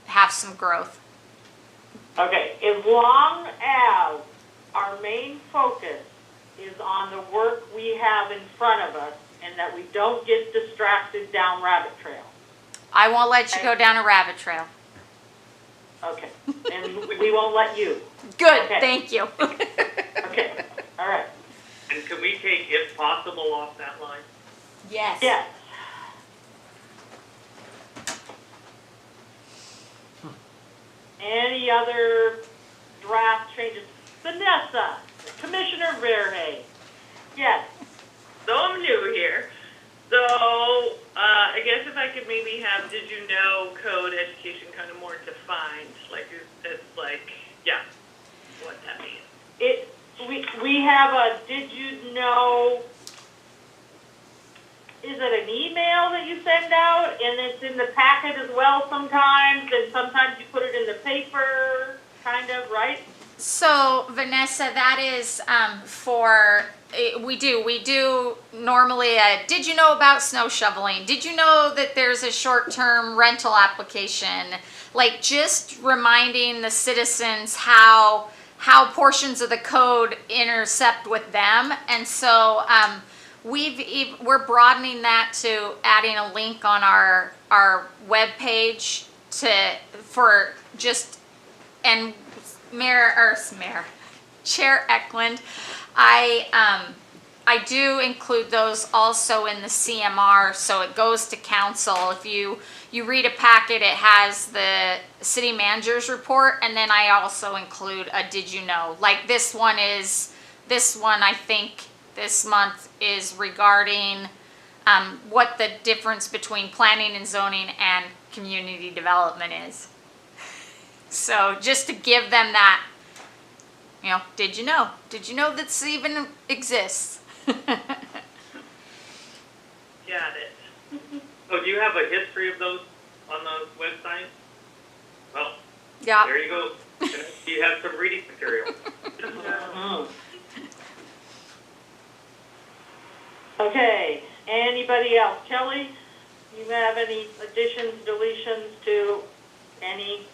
have some growth. Okay, as long as our main focus is on the work we have in front of us, and that we don't get distracted down rabbit trail. I won't let you go down a rabbit trail. Okay, and we won't let you. Good, Okay. thank you. Okay, all right. And can we take if possible off that line? Yes. Yes. Any other draft changes? Vanessa, Commissioner Verhey. Yes. So I'm new here. So I guess if I could maybe have did you know code education kind of more defined, like it's like, yeah, what that means. We have a, did you know, is it an email that you send out, and it's in the packet as well sometimes, and sometimes you put it in the paper, kind of, right? So Vanessa, that is we do normally did you know about snow shoveling? Did you know that there's a short-term rental application? Like just reminding the citizens how portions of the code intercept with them. And so we're broadening that to adding a link on our webpage and Chair Eklund, I do include those also in the CMR, so it goes to council. If you read a packet, it has the city manager's report, and then I also include a did you know. Like this one I think this month is regarding what the difference between planning and zoning and community development is. So just to give them that, you know, did you know? Did you know this even exists? Got it. Oh, do you have a history of those on the website? Well, Yeah. there you go. You have some reading material. Mhm. Okay, anybody else? Kelly, you have any additions, deletions to any?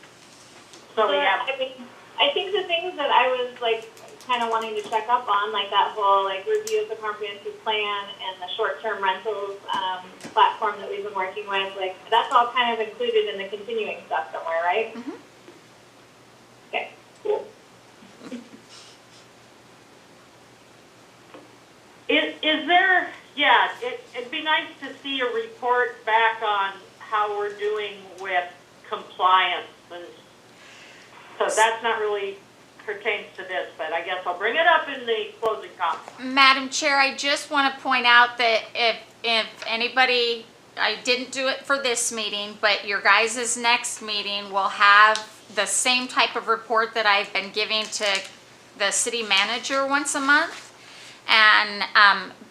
So we have, I think the things that I was like kind of wanting to check up on, like that whole like review of the comprehensive plan and the short-term rentals platform that we've been working with, like that's all kind of included in the continuing stuff somewhere, right? Mhm. Okay, cool. is there, yeah, it'd be nice to see a report back on how we're doing with compliance, and so that's not really pertains to this, but I guess I'll bring it up in the closing comments. Madam Chair, I just want to point out that if anybody, I didn't do it for this meeting, but your guys' next meeting will have the same type of report that I've been giving to the city manager once a month. And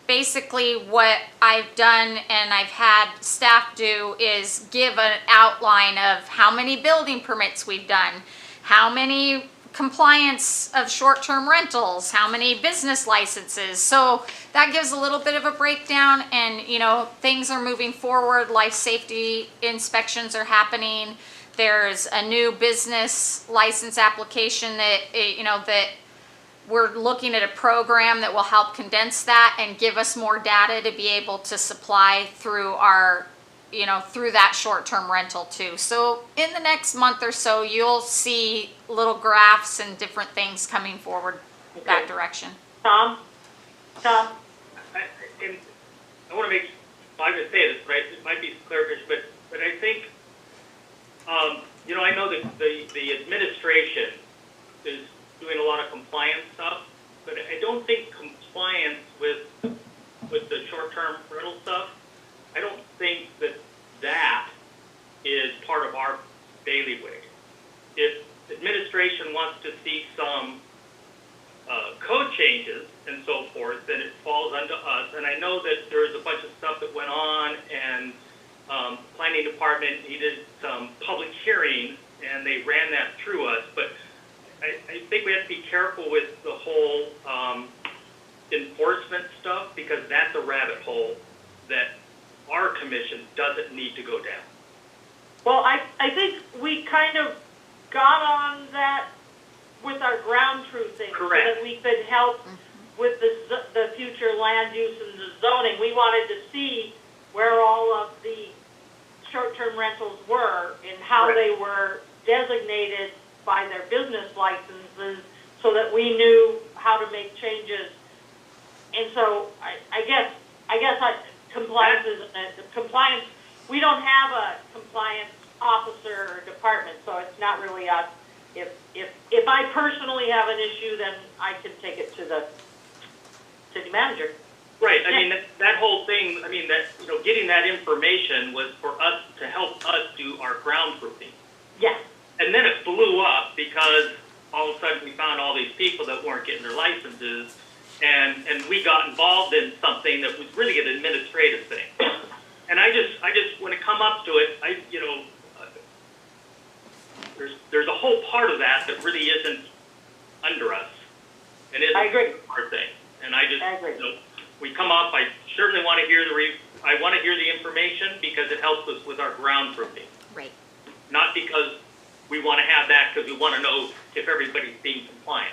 basically what I've done and I've had staff do is give an outline of how many building permits we've done, how many compliance of short-term rentals, how many business licenses. So that gives a little bit of a breakdown, and you know, things are moving forward. Life safety inspections are happening. There's a new business license application that that we're looking at a program that will help condense that and give us more data to be able to supply through our, through that short-term rental too. So in the next month or so, you'll see little graphs and different things coming forward that direction. Tom? And I want to make, I'm going to say this, right, it might be clarification, but I think, I know that the administration is doing a lot of compliance stuff, but I don't think compliance with the short-term rental stuff, I don't think that is part of our bailiwick. If administration wants to see some code changes and so forth, then it falls onto us. And I know that there was a bunch of stuff that went on, and planning department needed some public hearing, and they ran that through us. But I think we have to be careful with the whole enforcement stuff, because that's a rabbit hole that our commission doesn't need to go down. Well, I think we kind of got on that with our ground truthing. Correct. So that we could help with the future land use and the zoning. We wanted to see where all of the short-term rentals were and how Correct. they were designated by their business licenses, so that we knew how to make changes. And so I guess compliance isn't compliance. We don't have a compliance officer or department, so it's not really us. If I personally have an issue, then I can take it to the city manager. Right, I mean, that whole thing, I mean, that, getting that information was for us to help us do our ground truthing. Yes. And then it blew up because all of a sudden we found all these people that weren't getting their licenses, and we got involved in something that was really an administrative thing. And I just, when it come up to it, there's a whole part of that really isn't under us. And isn't I agree. our thing. And I agree. We come up, I certainly want to hear I want to hear the information because it helps us with our ground truthing. Right. Not because we want to have that because we want to know if everybody's being compliant.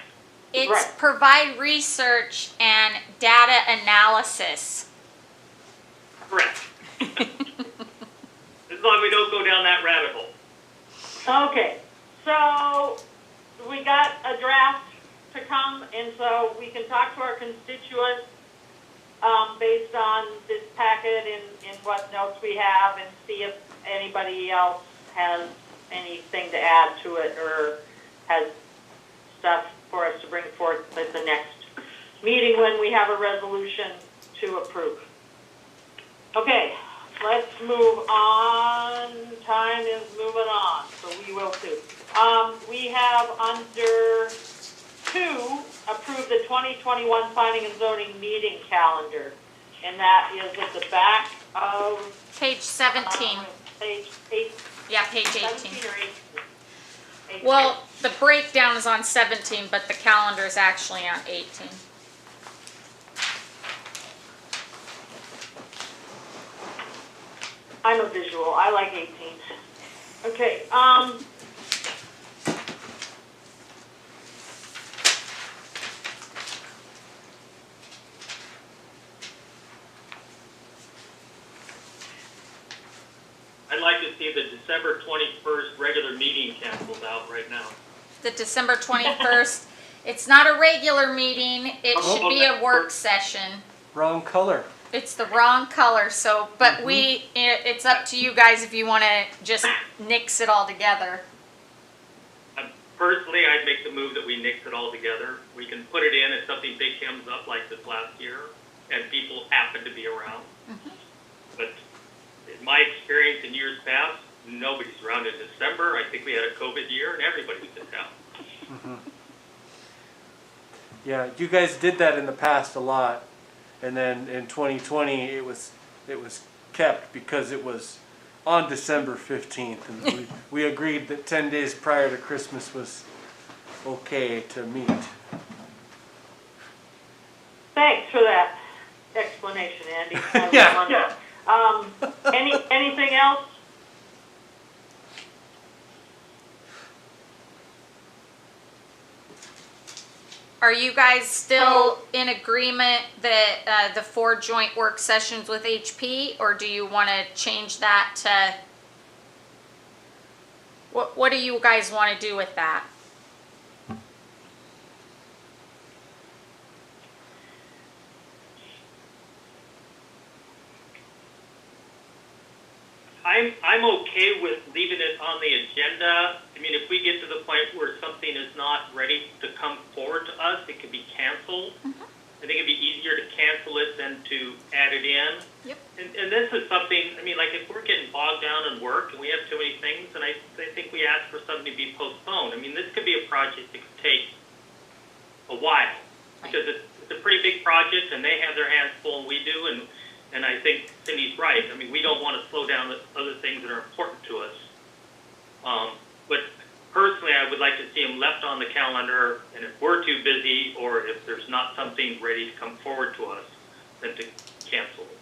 It's Right. provide research and data analysis. Correct. As long as we don't go down that rabbit hole. Okay, so we got a draft to come, and so we can talk to our constituents based on this packet and what notes we have, and see if anybody else has anything to add to it or has stuff for us to bring forth at the next meeting when we have a resolution to approve. Okay, let's move on. Time is moving on, so we will too. We have under 2, approve the 2021 planning and zoning meeting calendar. And that is at the back of Page 17. Page 8, Yeah, page 18. 17 or 18. Well, the breakdown is on 17, but the calendar is actually on 18. I'm a visual. I like 18. Okay. I'd like to see the December 21st regular meeting canceled out right now. The December 21st, it's not a regular meeting. It should be a work session. Wrong color. It's the wrong color, so, but it's up to you guys if you want to just nix it all together. personally, I'd make the move that we nix it all together. We can put it in if something big comes up like this last year and people happen to be around. But in my experience in years past, nobody's around in December. I think we had a COVID year and everybody was in town. Yeah, you guys did that in the past a lot, and then in 2020 it was kept because it was on December 15th, and we agreed that 10 days prior to Christmas was okay to meet. Thanks for that explanation, Andy. Yeah. Anything else? Are you guys still in agreement that the 4 joint work sessions with HP, or do you want to change that to, what do you guys want to do with that? I'm okay with leaving it on the agenda. I mean, if we get to the point where something is not ready to come forward to us, it could be canceled. I think it'd be easier to cancel it than to add it in. Yep. And this is something, I mean, like if we're getting bogged down in work and we have too many things, and I think we ask for something to be postponed. I mean, this could be a project that could take a while because it's a pretty big project and they have their hands full and we do. And I think Cindy's right. I mean, we don't want to slow down the other things that are important to us. But personally, I would like to see them left on the calendar, and if we're too busy or if there's not something ready to come forward to us, then to cancel it.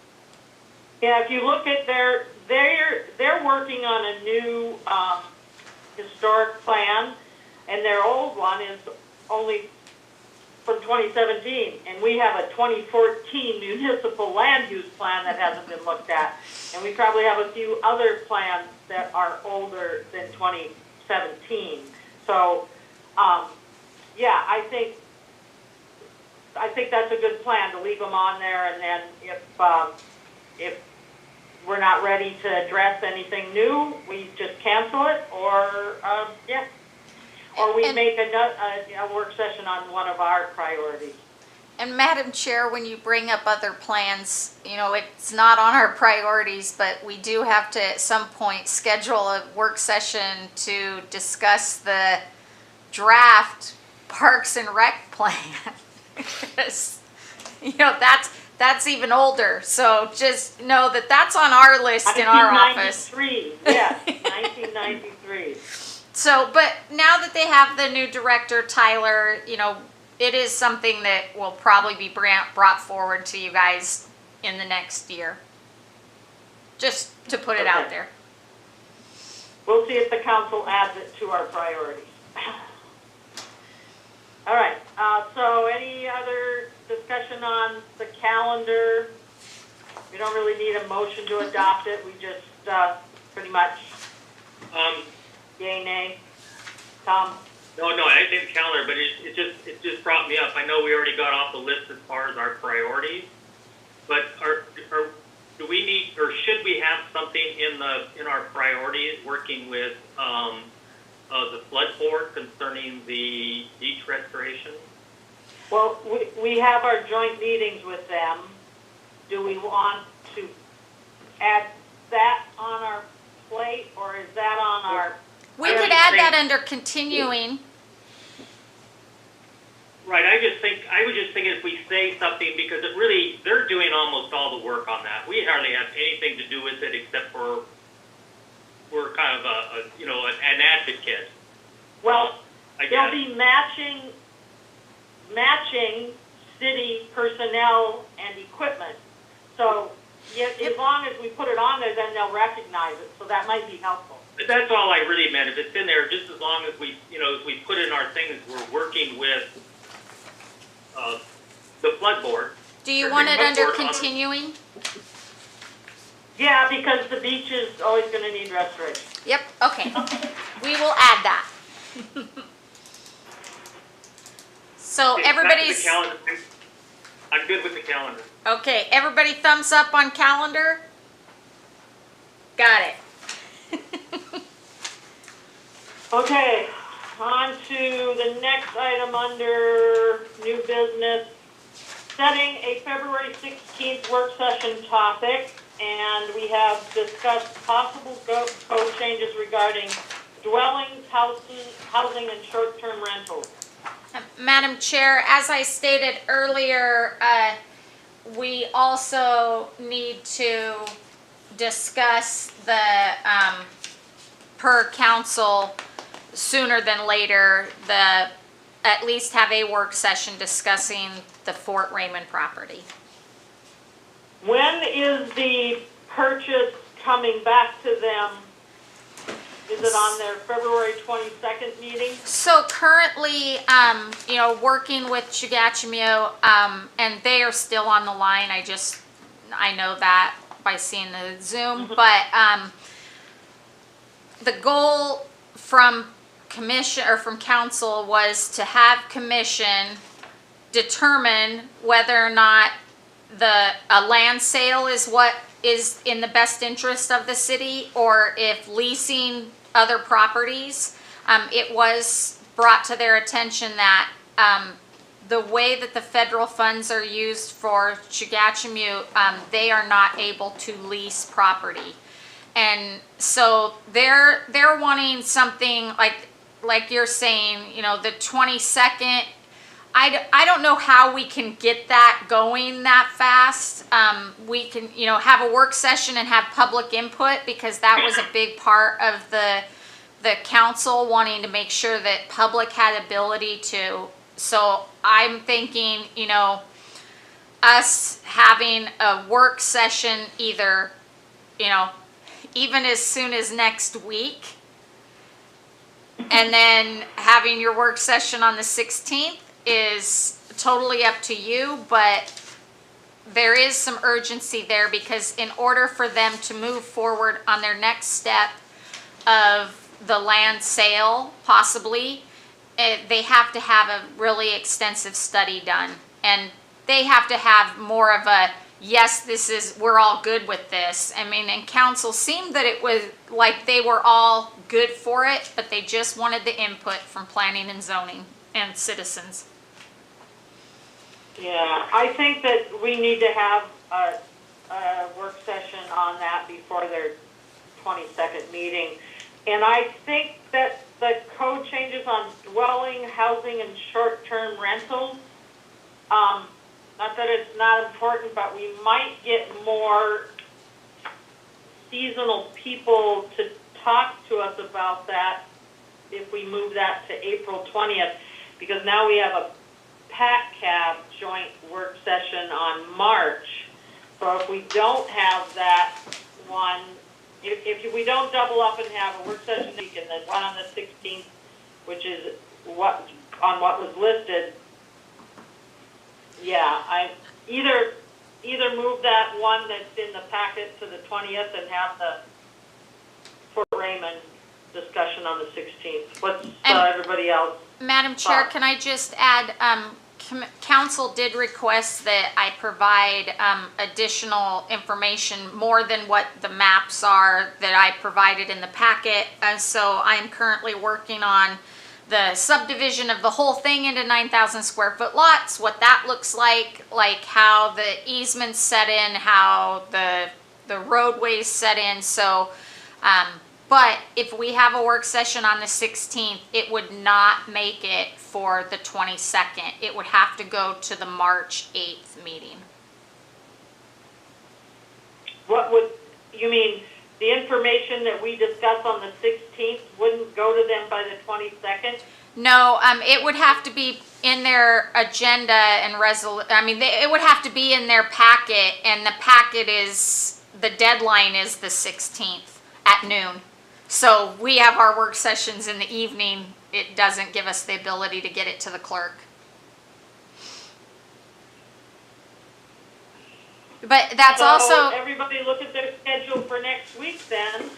Yeah, if you look at they're working on a new historic plan, and their old one is only from 2017, and we have a 2014 municipal land use plan that hasn't been looked at, and we probably have a few other plans that are older than 2017. So, yeah, I think that's a good plan to leave them on there, and then if we're not ready to address anything new, we just cancel it, or yeah. Or we make a work session on one of our priorities. And Madam Chair, when you bring up other plans, you know, it's not on our priorities, but we do have to at some point schedule a work session to discuss the draft Parks and Rec plan. Because, you know, that's even older. So just know that that's on our list in our office. 1993, yes, 1993. So, but now that they have the new director, Tyler, you know, it is something that will probably be brought forward to you guys in the next year. Just to put it out there. We'll see if the council adds it to our priorities. All right, so any other discussion on the calendar? We don't really need a motion to adopt it, we just pretty much yay, nay. Tom? No, I didn't calendar, but it just brought me up. I know we already got off the list as far as our priorities, but do we need, or should we have something in our priorities working with the flood board concerning the beach restoration? Well, we have our joint meetings with them. Do we want to add that on our plate, or is that on our? We could add that under continuing. Right, I was just thinking if we say something, because it really, they're doing almost all the work on that. We hardly have anything to do with it except for we're kind of an advocate. Well, I they'll guess. be matching city personnel and equipment. So, as long as we put it on there, then they'll recognize it, so that might be helpful. But that's all I really meant. If it's in there, just as long as we, as we put in our things, we're working with the flood board. Do you Or want the it flood under board on- continuing? Yeah, because the beach is always gonna need restoration. Yep, okay. We will add that. So Okay, back to the everybody's, calendar. I'm good with the calendar. okay, everybody thumbs up on calendar? Got it. Okay, On to the next item under new business, setting a February 16th work session topic, and we have discussed possible code changes regarding dwellings, housing, and short-term rentals. Madam Chair, as I stated earlier, we also need to discuss the, per council, sooner than later, at least have a work session discussing the Fort Raymond property. When is the purchase coming back to them? Is it on their February 22nd meeting? So currently, working with Chugachimeo, and they are still on the line. I know that by seeing the Zoom, but the goal from commission or from council was to have commission determine whether or not a land sale is what is in the best interest of the city, or if leasing other properties. It was brought to their attention that the way that the federal funds are used for Chugachimeo, they are not able to lease property. And so they're wanting something like you're saying, the 22nd. I don't know how we can get that going that fast. We can, have a work session and have public input, because that was a big part of the council wanting to make sure that public had ability to. So I'm thinking, us having a work session either, even as soon as next week, and then having your work session on the 16th is totally up to you, but there is some urgency there, because in order for them to move forward on their next step of the land sale, possibly, they have to have a really extensive study done, and they have to have more of a, yes, we're all good with this. I mean, and council seemed that it was like they were all good for it, but they just wanted the input from planning and zoning and citizens. Yeah, I think that we need to have a work session on that before their 22nd meeting. And I think that the code changes on dwelling, housing, and short-term rentals, not that it's not important, but we might get more seasonal people to talk to us about that if we move that to April 20th, because now we have a PACCAB joint work session on March. So if we don't have that one, if we don't double up and have a work session week and then one on the 16th, which is what was listed, yeah, I either move that one that's in the packet to the 20th and have the Fort Raymond discussion on the 16th. What's everybody else? Madam Chair, can I just add, council did request that I provide additional information, more than what the maps are that I provided in the packet. And so I'm currently working on the subdivision of the whole thing into 9,000 square foot lots, what that looks like how the easements set in, how the roadways set in. So, but if we have a work session on the 16th, it would not make it for the 22nd. It would have to go to the March 8th meeting. What would, you mean, the information that we discuss on the 16th wouldn't go to them by the 22nd? No, it would have to be in their agenda and it would have to be in their packet, and the packet the deadline is the 16th at noon. So we have our work sessions in the evening. It doesn't give us the ability to get it to the clerk. But that's So also, everybody look at their schedule for next week then.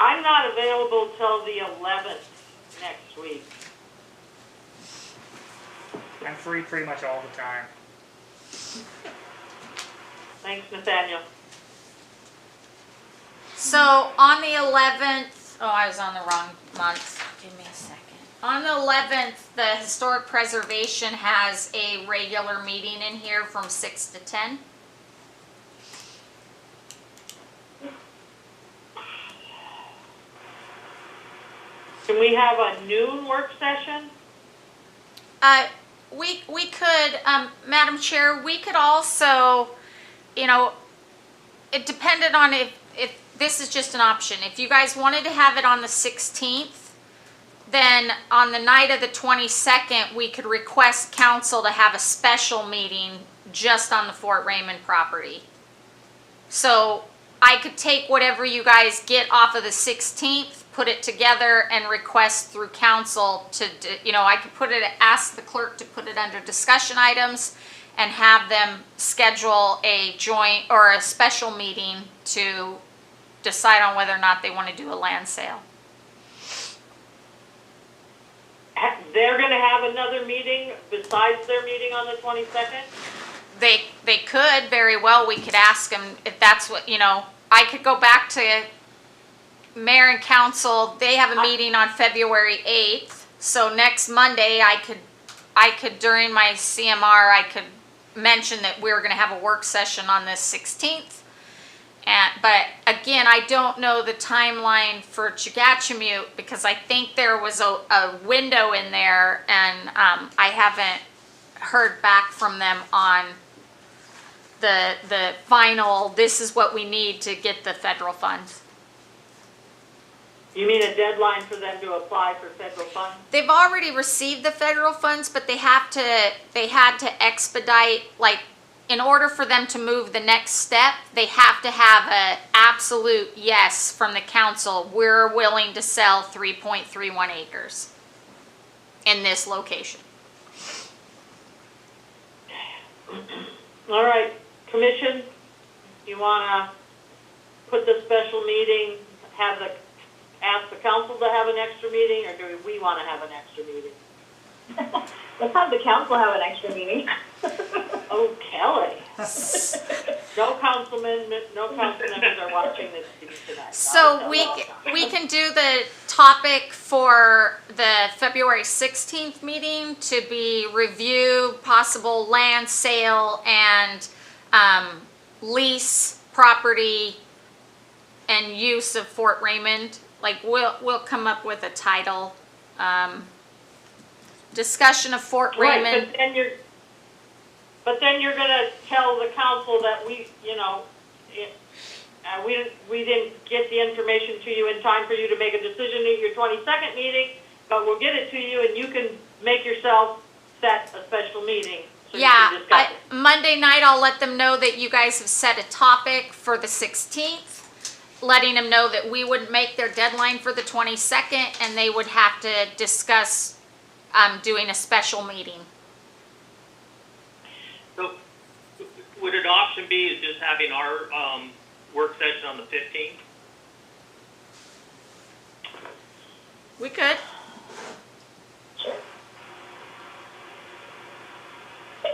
I'm not available till the 11th next week. I'm free pretty much all the time. Thanks, Nathaniel. So on the 11th, oh, I was on the wrong month. Give me a second. On the 11th, the Historic Preservation has a regular meeting in here from 6 to 10. Can we have a noon work session? We could, Madam Chair, we could also, you know, it depended on if this is just an option. If you guys wanted to have it on the 16th, then on the night of the 22nd, we could request council to have a special meeting just on the Fort Raymond property. So I could take whatever you guys get off of the 16th, put it together and request through council to, you know, I could put it, ask the clerk to put it under discussion items and have them schedule a joint or a special meeting to decide on whether or not they want to do a land sale. They're gonna have another meeting besides their meeting on the 22nd? They could very well, we could ask them if that's what, you know, I could go back to mayor and council, they have a meeting on February 8th. So next Monday, I could during my CMR, I could mention that we're gonna have a work session on the 16th. But again, I don't know the timeline for Chagachamute because I think there was a window in there and I haven't heard back from them on the final, this is what we need to get the federal funds. You mean a deadline for them to apply for federal funds? They've already received the federal funds, but they had to expedite, like, in order for them to move the next step, they have to have a absolute yes from the council. We're willing to sell 3.31 acres in this location. All right, commission, you wanna put the special meeting, ask the council to have an extra meeting, or do we wanna have an extra meeting? Let's have the council have an extra meeting. Oh, Kelly. No council members are watching this meeting tonight. So we can do the topic for the February 16th meeting to be review possible land sale and lease property and use of Fort Raymond. Like we'll come up with a title. Discussion of Fort Right, Raymond. but then you're gonna tell the council that we didn't get the information to you in time for you to make a decision at your 22nd meeting, but we'll get it to you and you can make yourself set a special meeting so you Yeah, can discuss it. Monday night I'll let them know that you guys have set a topic for the 16th, letting them know that we wouldn't make their deadline for the 22nd and they would have to discuss doing a special meeting. So would an option be is just having our work session on the 15th? We could.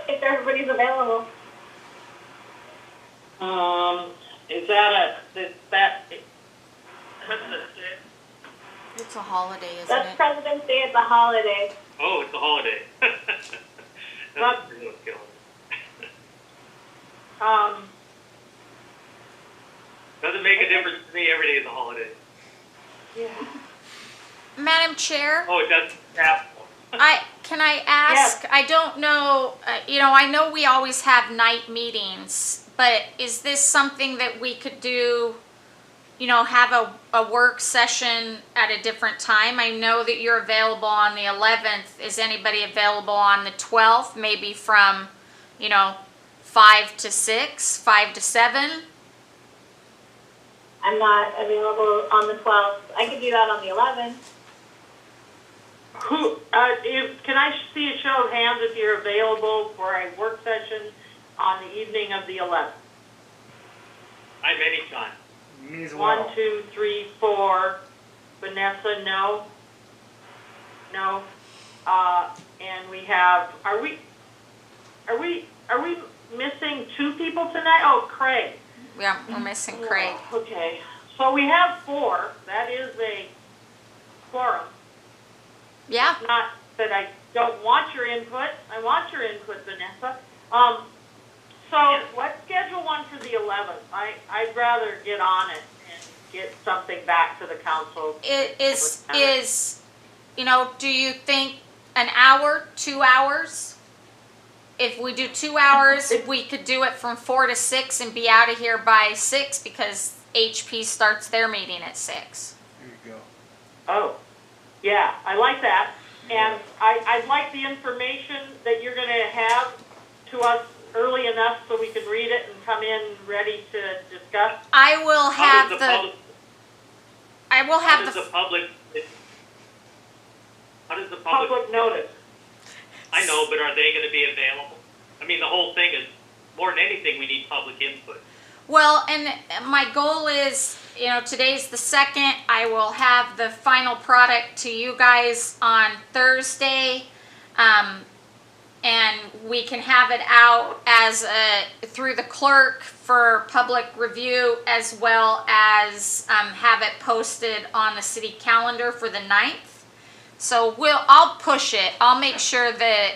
If everybody's available. Is that It's a holiday, isn't That's it? President's Day, it's a holiday. Oh, it's a holiday. Not- That's what's killing me. Doesn't make a difference to me, every day is a holiday. yeah. Madam Chair, Oh, it doesn't have. can I ask, I don't know, I know we always have night meetings, but is this something that we could do, have a work session at a different time? I know that you're available on the 11th. Is anybody available on the 12th? Maybe from, 5 to 6, 5 to 7? I'm not available on the 12th. I could do that on the 11th. Can I see a show of hands if you're available for a work session on the evening of the 11th? I'm anytime. Me as well. 1, 2, 3, 4. Vanessa, no? No? And we have, are we missing 2 people tonight? Oh, Craig. Yeah, we're missing Craig. Okay, so we have 4, that is a quorum. Yeah, Not that I don't want your input, I want your input, Vanessa. So let's schedule one for the 11th. I'd rather get on it and get something back to the council. it is, you know, do you think an hour, 2 hours? If we do 2 hours, we could do it from 4 to 6 and be out of here by 6 because HP starts their meeting at 6. There you go. Oh, yeah, I like that. And I'd like the information that you're gonna have to us early enough so we can read it and come in ready to discuss. I will How have does the, public- I will How have does the, the public, how does the public, Public notice. I know, but are they gonna be available? I mean, the whole thing is, more than anything, we need public input. well, and my goal is, you know, today's the 2nd. I will have the final product to you guys on Thursday. And we can have it out as through the clerk for public review, as well as have it posted on the city calendar for the 9th. So I'll push it. I'll make sure that,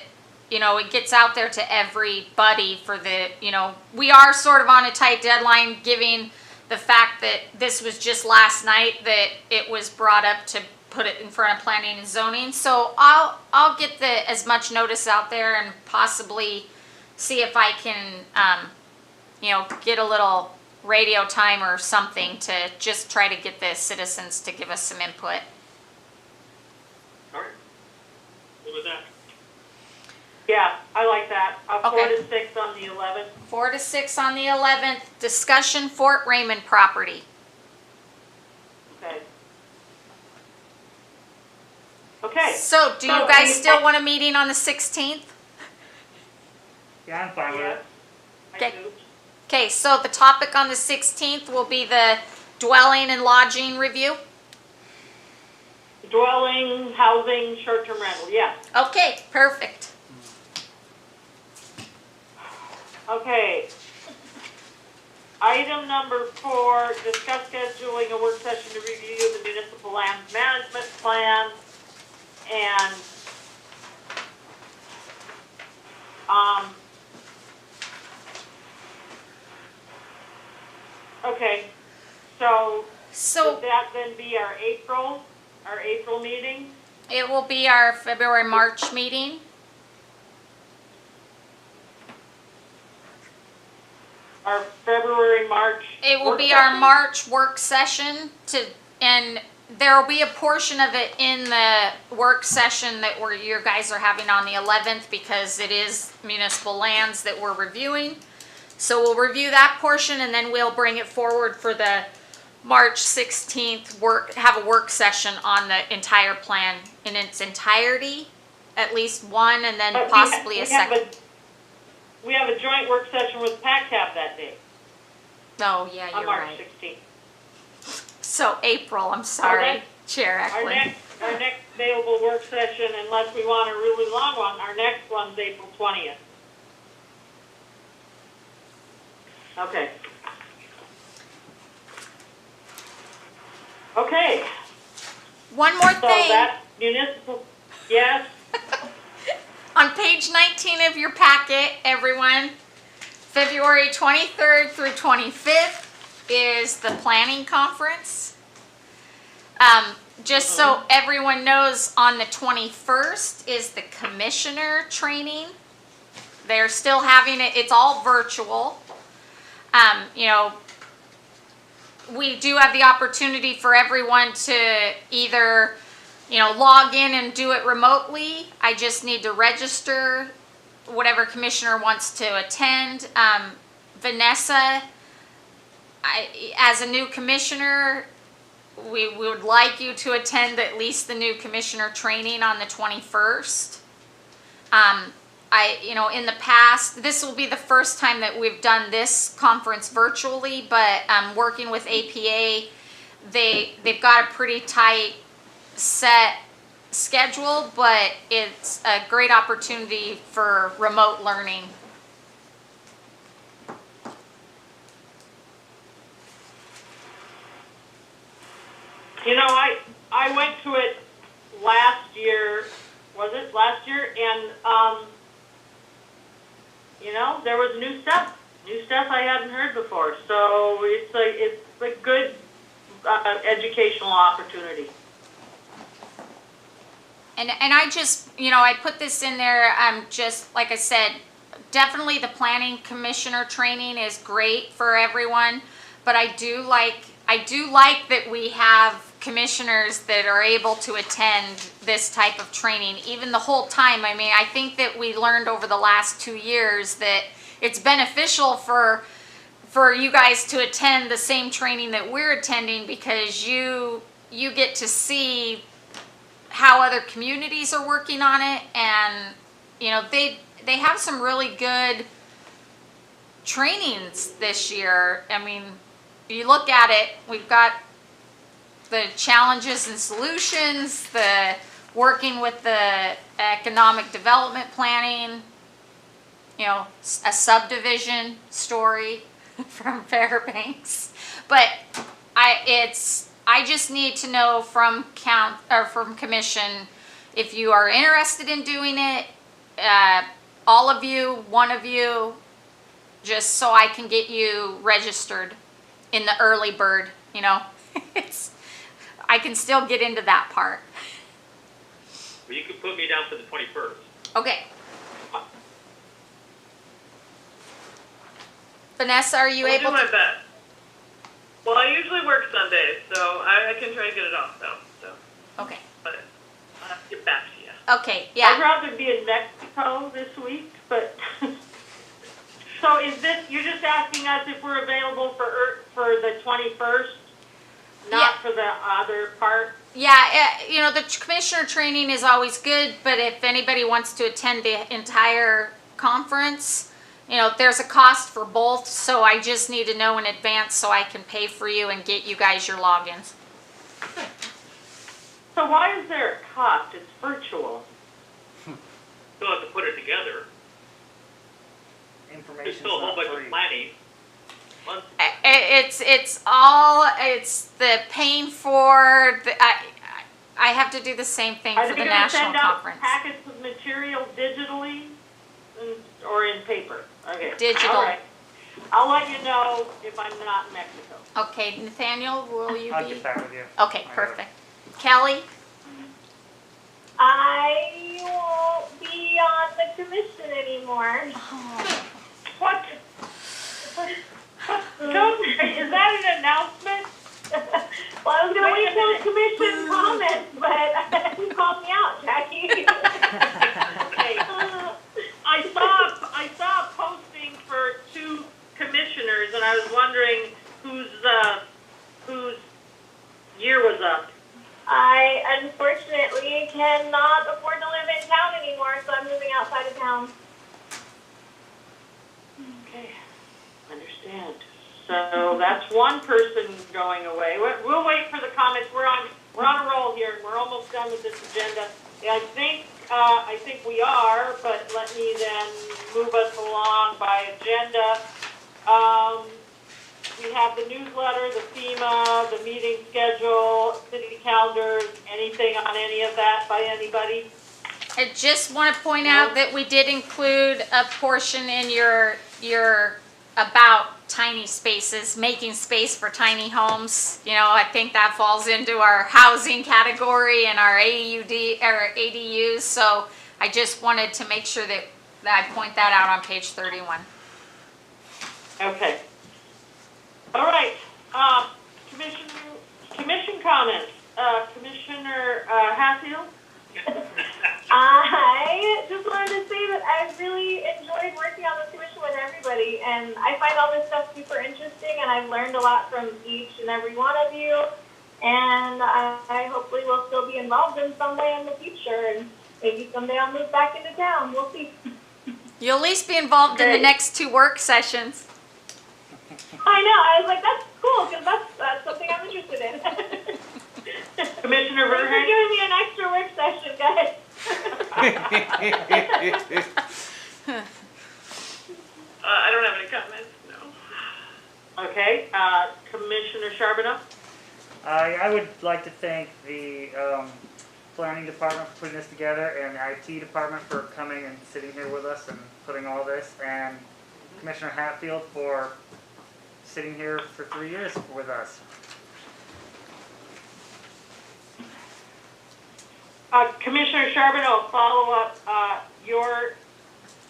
you know, it gets out there to everybody for the, you know, we are sort of on a tight deadline, giving the fact that this was just last night that it was brought up to put it in front of planning and zoning. So I'll get as much notice out there and possibly see if I can, you know, get a little radio time or something to just try to get the citizens to give us some input. All right. What was that? Yeah, I like that. 4 Okay. to 6 on the 11th. 4 to 6 on the 11th, discussion Fort Raymond property. Okay. Okay. So do you So guys we- still want a meeting on the 16th? Yeah, I'm fine with Yes, it. I Okay. do. Okay, so the topic on the 16th will be the dwelling and lodging review. Dwelling, housing, short-term rental, yes. Okay, perfect. Okay. Item number 4, discuss scheduling a work session to review the municipal land management plan. And, okay, so So would that then be our April meeting? it will be our February, March meeting. Our February, March? It will work be our session? March work session and there will be a portion of it in the work session that you guys are having on the 11th because it is municipal lands that we're reviewing. So we'll review that portion and then we'll bring it forward for the March 16th have a work session on the entire plan in its entirety, at least one, and then But possibly a we have second. We have a joint work session with PACCAP that day, Oh, yeah, on you're March right. 16th. So April, I'm sorry, next- Chair Our Eklund. next available work session, unless we want a really long one, our next one's April 20th. Okay. Okay, One more so thing. that's municipal, yes, On page 19 of your packet, everyone, February 23rd through 25th is the planning conference. Just so everyone knows, on the 21st is the commissioner training. They're still having it, it's all virtual. You know, we do have the opportunity for everyone to either, you know, log in and do it remotely. I just need to register whatever commissioner wants to attend. Vanessa, as a new commissioner, we would like you to attend at least the new commissioner training on the 21st. You know, in the past, this will be the first time that we've done this conference virtually, but working with APA, they've got a pretty tight set schedule, but it's a great opportunity for remote learning. You know, I went to it last year, was it last year? And, you know, there was new stuff I hadn't heard before. So it's a good educational opportunity. And I just, you know, I put this in there, just, like I said, definitely the planning commissioner training is great for everyone, but I do like that we have commissioners that are able to attend this type of training, even the whole time. I mean, I think that we learned over the last 2 years that it's beneficial for you guys to attend the same training that we're attending, because you get to see how other communities are working on it, and you know, they have some really good trainings this year. I mean, you look at it, we've got the challenges and solutions, the working with the economic development planning, you know, a subdivision story from Fairbanks. But I just need to know from commission if you are interested in doing it, all of you, one of you, just so I can get you registered in the early bird, you know. I can still get into that part. Well, you could put me down for the 21st. Okay. Vanessa, are you I'll able do my to? best. Well, I usually work Sundays, so I can try to get it off though. So, Okay. but I'll have to get back to you. Okay, I'd yeah. rather be in Mexico this week, but, so is this, you're just asking us if we're available for the 21st? Not Yeah. for the other part? Yeah, you know, the commissioner training is always good, but if anybody wants to attend the entire conference, you know, there's a cost for both, so I just need to know in advance so I can pay for you and get you guys your logins. So why is there a cost? It's virtual. Still have to put it together. There's Information's still a whole not bunch free. of planning. Months. It's the paying for the, I have to do the same thing Are for they the gonna national send out conference. packets of material digitally or in paper? Okay. Digital. All right. I'll let you know if I'm not in Mexico. Okay, Nathaniel, will you I'll be? get back with you. Okay, I got it. perfect. Kelly? I won't be on the commission anymore. What? Don't, is that an announcement? Well, I was gonna wait till the commission comments, but you called me out, Jackie. Okay. I saw a posting for 2 commissioners, and I was wondering whose year was up. I unfortunately cannot afford to live in town anymore, so I'm moving outside of town. Okay, understand. So that's one person going away. We'll wait for the comments. We're on a roll here, and we're almost done with this agenda. Yeah, I think we are, but let me then move us along by agenda. We have the newsletter, the FEMA, the meeting schedule, city calendars, anything on any of that by anybody? I just want to point out that we did include a portion in your about tiny spaces, making space for tiny homes. You know, I think that falls into our housing category and our ADUs. So I just wanted to make sure that I point that out on page 31. Okay. All right, commission comments. Commissioner Hatfield? I just wanted to say that I really enjoyed working on this commission with everybody, and I find all this stuff super interesting, and I've learned a lot from each and every one of you, and I hopefully will still be involved in some way in the future, and maybe someday I'll move back into town. We'll see. You'll at least be involved in the Great. next 2 work sessions. I know. I was like, that's cool, because that's something I'm interested in. Commissioner Thanks for Verhey? giving me an extra work session, guys. I don't have any comments, no. Okay, Commissioner Charbonneau? I would like to thank the planning department for putting this together and the IT department for coming and sitting here with us and putting all this, and Commissioner Hatfield for sitting here for 3 years with us. Commissioner Charbonneau, follow up, your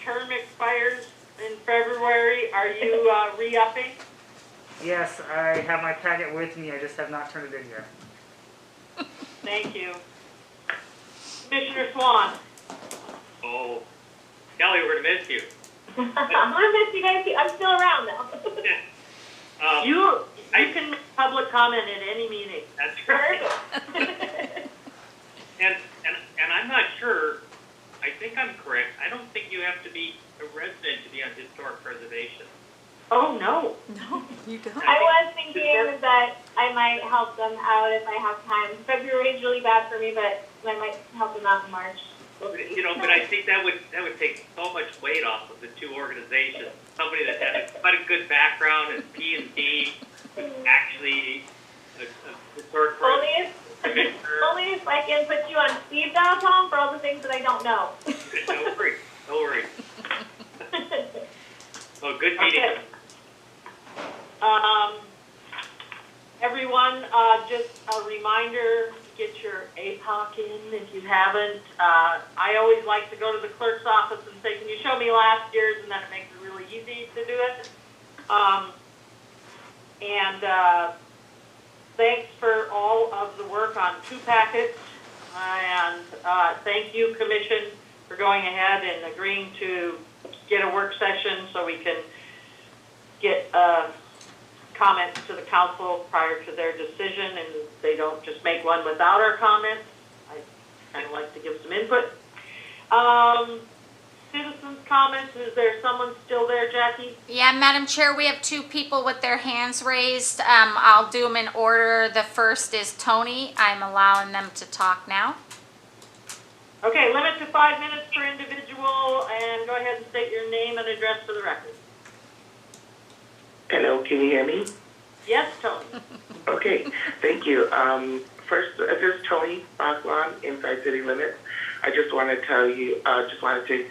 term expires in February. Are you re-upping? Yes, I have my packet with me, I just have not turned it in yet. Thank you. Commissioner Swan? Oh, Kelly, we're gonna miss you. I'm gonna miss you guys. I'm still around though. You can make public comment at any meeting. That's right. Perfect. And I'm not sure, I think I'm correct, I don't think you have to be a resident to be on historic preservation. Oh, no. No, you don't. I was thinking that I might help them out if I have time. February is really bad for me, but I might help them out in March. You know, but I think that would take so much weight off of the two organizations. Somebody that had quite a good background in P&D, was actually a historic commissioner. Only if I can put you on speed dial, Tom, for all the things that I don't know. No worries, no worries. Oh, good meeting. Okay. Everyone, just a reminder, get your APOC in if you haven't. I always like to go to the clerk's office and say, can you show me last year's? And then it makes it really easy to do it. Thanks for all of the work on 2 packets. And thank you, Commission, for going ahead and agreeing to get a work session so we can get comments to the council prior to their decision, and they don't just make one without our comments. I kind of like to give some input. Citizens' comments, is there someone still there, Jackie? Yeah, Madam Chair, we have 2 people with their hands raised. I'll do them in order. The first is Tony. I'm allowing them to talk now. Okay, limit to 5 minutes per individual, and go ahead and state your name and address for the record. Hello, can you hear me? Yes, Tony? Okay, thank you. First, this is Tony Boslan, Inside City Limits. I just want to tell you, just wanted to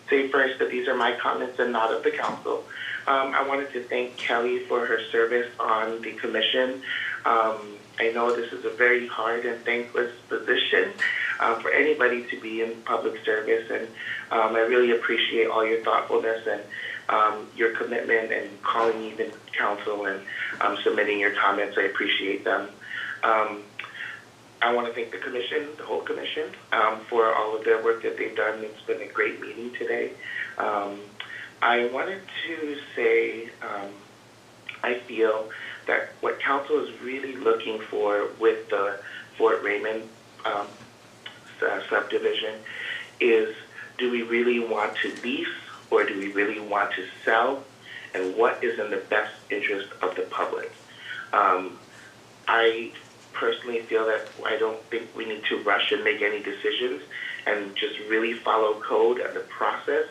say first that these are my comments and not of the council. I wanted to thank Kelly for her service on the commission. I know this is a very hard and thankless position for anybody to be in public service, and I really appreciate all your thoughtfulness and your commitment and calling even council and submitting your comments. I appreciate them. I want to thank the commission, the whole commission, for all of their work that they've done. It's been a great meeting today. I wanted to say I feel that what council is really looking for with the Fort Raymond subdivision is, do we really want to lease or do we really want to sell, and what is in the best interest of the public? I personally feel that I don't think we need to rush and make any decisions and just really follow code and the process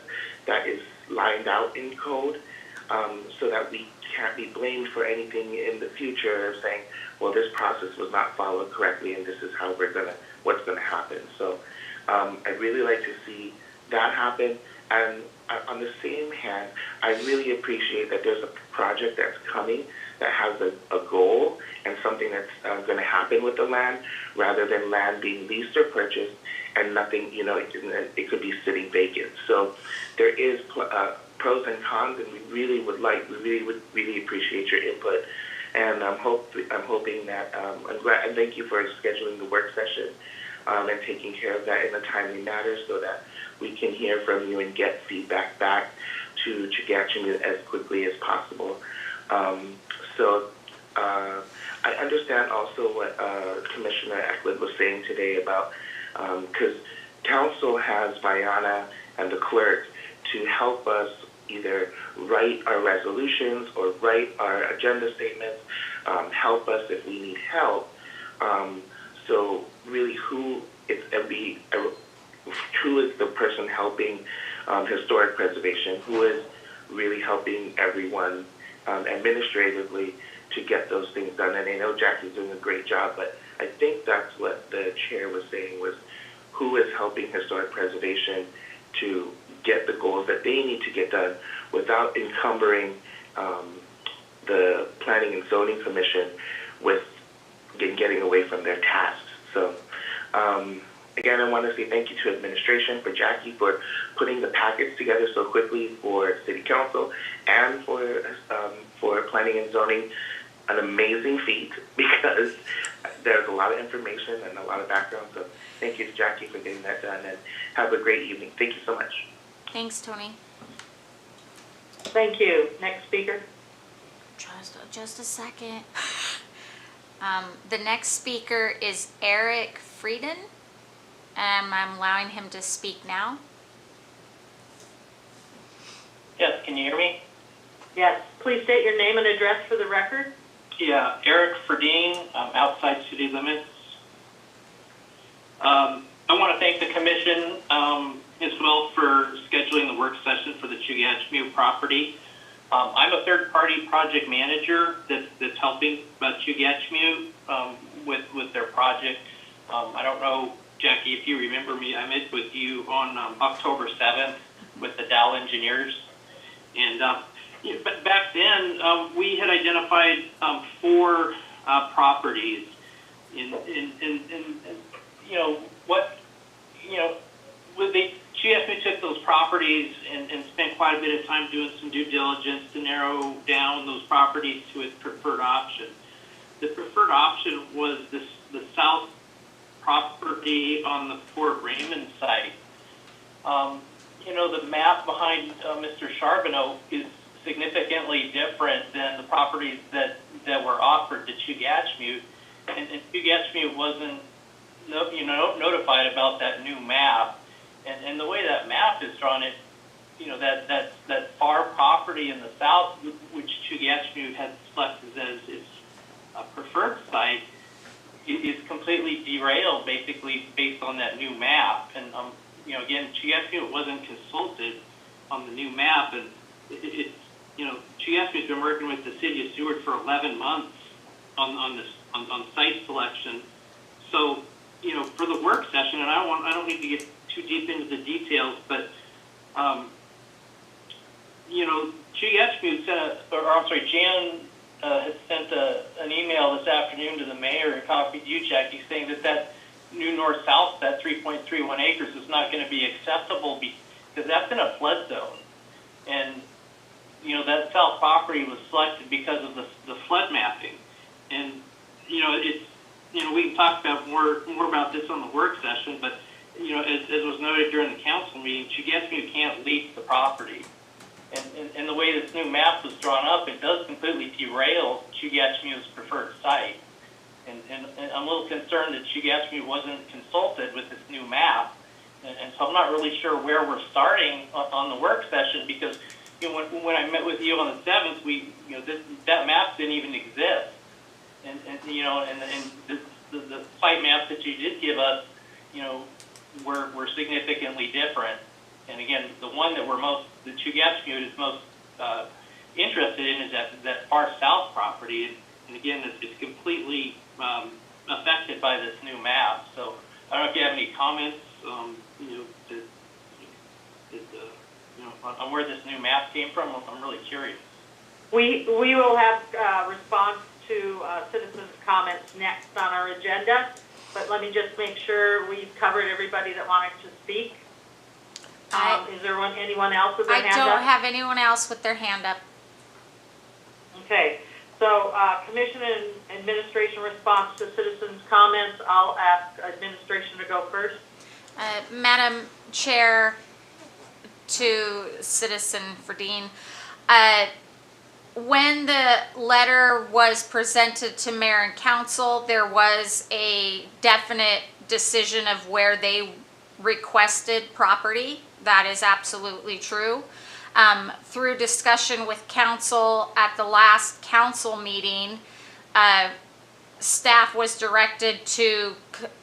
that is lined out in code, so that we can't be blamed for anything in the future of saying, well, this process was not followed correctly and this is how what's gonna happen. So I'd really like to see that happen. And on the same hand, I really appreciate that there's a project that's coming that has a goal and something that's going to happen with the land, rather than land being leased or purchased and nothing, it could be sitting vacant. So there is pros and cons, and we really would appreciate your input. And I'm hoping that, I'm glad, and thank you for scheduling the work session and taking care of that in a timely manner so that we can hear from you and get feedback back to Chagachimie as quickly as possible. I understand also what Commissioner Eklund was saying today about, because council has Viana and the clerk to help us either write our resolutions or write our agenda statements, help us if we need help. So really, who is the person helping historic preservation? Who is really helping everyone administratively to get those things done? And I know Jackie's doing a great job, but I think that's what the chair was saying, was who is helping historic preservation to get the goals that they need to get done without encumbering the Planning and Zoning Commission with getting away from their tasks. So again, I want to say thank you to administration, for Jackie, for putting the package together so quickly for City Council, and for Planning and Zoning. An amazing feat, because there's a lot of information and a lot of background. So thank you to Jackie for getting that done, and have a great evening. Thank you so much. Thanks, Tony. Thank you. Next speaker. Just a second. The next speaker is Eric Frieden, and I'm allowing him to speak now. Yes, can you hear me? Yes, please state your name and address for the record. Yeah, Eric Frieden, outside city limits. I want to thank the commission as well for scheduling the work session for the Chugachmute property. I'm a third-party project manager that's helping Chugachmute with their project. I don't know, Jackie, if you remember me, I met with you on October 7th with the Dow engineers. And but back then, we had identified 4 properties. And you know, Chugachmute took those properties and spent quite a bit of time doing some due diligence to narrow down those properties to its preferred option. The preferred option was the south property on the Fort Raymond site. You know, the map behind Mr. Charbonneau is significantly different than the properties that were offered to Chugachmute, and Chugachmute wasn't notified about that new map. And the way that map is drawn, it, you know, that far property in the south, which Chugachmute had selected as its preferred site, is completely derailed, basically based on that new map. And you know, again, Chugachmute wasn't consulted on the new map, and it's, you know, Chugachmute's been working with the city of Seward for 11 months on site selection. So, you know, for the work session, and I don't need to get too deep into the details, but you know, Chugachmute Jan had sent an email this afternoon to the mayor and copied you, Jackie, saying that new north-south, that 3.31 acres is not going to be acceptable because that's in a flood zone. And, you know, that south property was selected because of the flood mapping. And, you know, it's, you know, we can talk about more about this on the work session, but, you know, as was noted during the council meeting, Chugachmute can't lease the property. And the way this new map was drawn up, it does completely derail Chugachmute's preferred site. And I'm a little concerned that Chugachmute wasn't consulted with this new map. And so I'm not really sure where we're starting on the work session, because, you know, when I met with you on the 7th, that map didn't even exist. And you know, and the site maps that you did give us, you know, were significantly different. And again, the one that the Chugachmute is most interested in is that far south property. And again, it's completely affected by this new map. So I don't know if you have any comments, on where this new map came from. I'm really curious. We will have response to citizens' comments next on our agenda, but let me just make sure we've covered everybody that wanted to speak. Is there anyone else with their hand up? I don't have anyone else with their hand up. Okay, so commission and administration response to citizens' comments. I'll ask administration to go first. Madam Chair, to Citizen Frieden, when the letter was presented to mayor and council, there was a definite decision of where they requested property. That is absolutely true. Through discussion with council at the last council meeting, staff was directed to,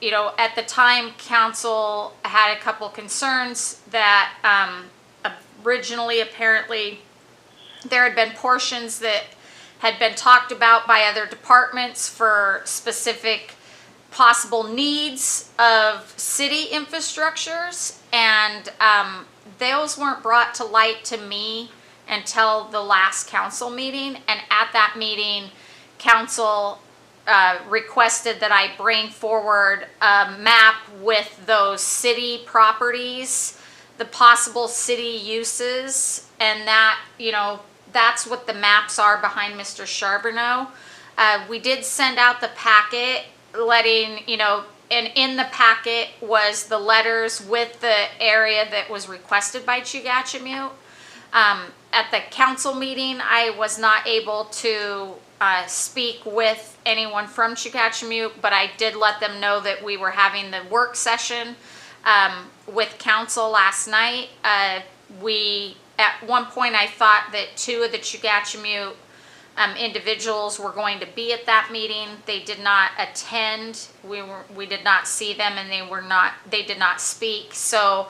you know, at the time, council had a couple concerns that originally, apparently, there had been portions that had been talked about by other departments for specific possible needs of city infrastructures, and those weren't brought to light to me until the last council meeting. And at that meeting, council requested that I bring forward a map with those city properties, the possible city uses, and that, you know, that's what the maps are behind Mr. Charbonneau. We did send out the packet letting, you know, and in the packet was the letters with the area that was requested by Chugachamute. At the council meeting, I was not able to speak with anyone from Chugachamute, but I did let them know that we were having the work session with council last night. At one point, I thought that 2 of the Chugachamute individuals were going to be at that meeting. They did not attend. We did not see them, and they did not speak. So,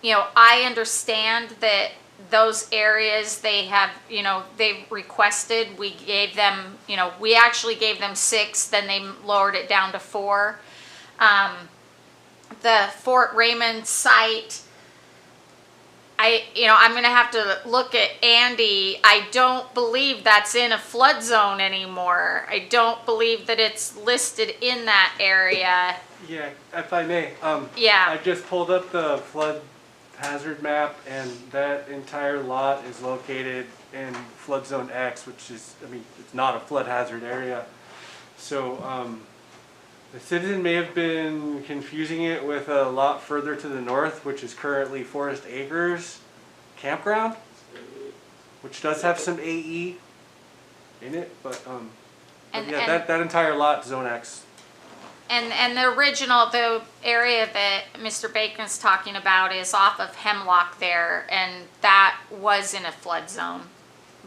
you know, I understand that those areas they have, you know, they requested, we gave them, you know, we actually gave them 6, then they lowered it down to 4. The Fort Raymond site, I'm going to have to look at Andy. I don't believe that's in a flood zone anymore. I don't believe that it's listed in that area. Yeah, if I may. Yeah. I just pulled up the flood hazard map, and that entire lot is located in flood zone X, which is, I mean, it's not a flood hazard area. So the citizen may have been confusing it with a lot further to the north, which is currently Forest Acres Campground, which does have some AE in it, but yeah, that entire lot, Zone X. And the original, the area that Mr. Bacon's talking about is off of Hemlock there, and that was in a flood zone.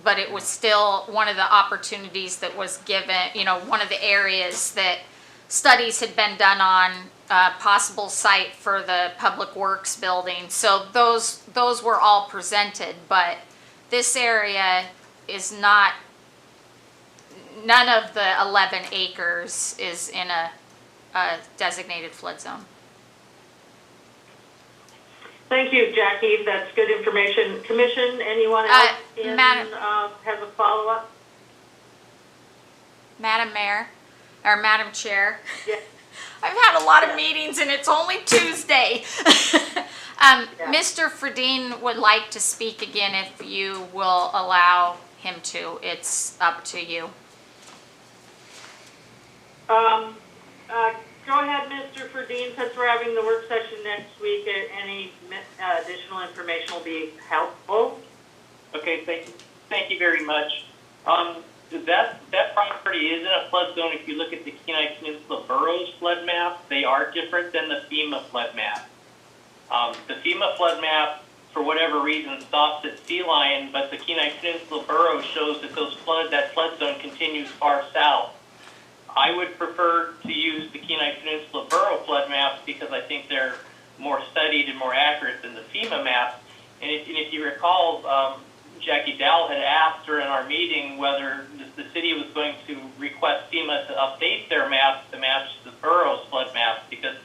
But it was still one of the opportunities that was given, you know, one of the areas that studies had been done on, possible site for the Public Works building. So those were all presented, but this area is not, none of the 11 acres is in a designated flood zone. Thank you, Jackie. That's good information. Commission, anyone else has a follow-up? Madam Mayor, or Madam Chair. Yes. I've had a lot of meetings and it's only Tuesday. Mr. Fredine would like to speak again if you will allow him to. It's up to you. Go ahead, Mr. Ferdine, since we're having the work session next week, any additional information will be helpful. Okay, thank you very much. That property is in a flood zone. If you look at the Kenai Peninsula Boroughs flood map, they are different than the FEMA flood map. The FEMA flood map, for whatever reason, stops at Sea Lion, but the Kenai Peninsula Borough shows that that flood zone continues far south. I would prefer to use the Kenai Peninsula Borough flood maps because I think they're more studied and more accurate than the FEMA maps. And if you recall, Jackie Dowell had asked during our meeting whether the city was going to request FEMA to update their maps to match the borough's flood maps because,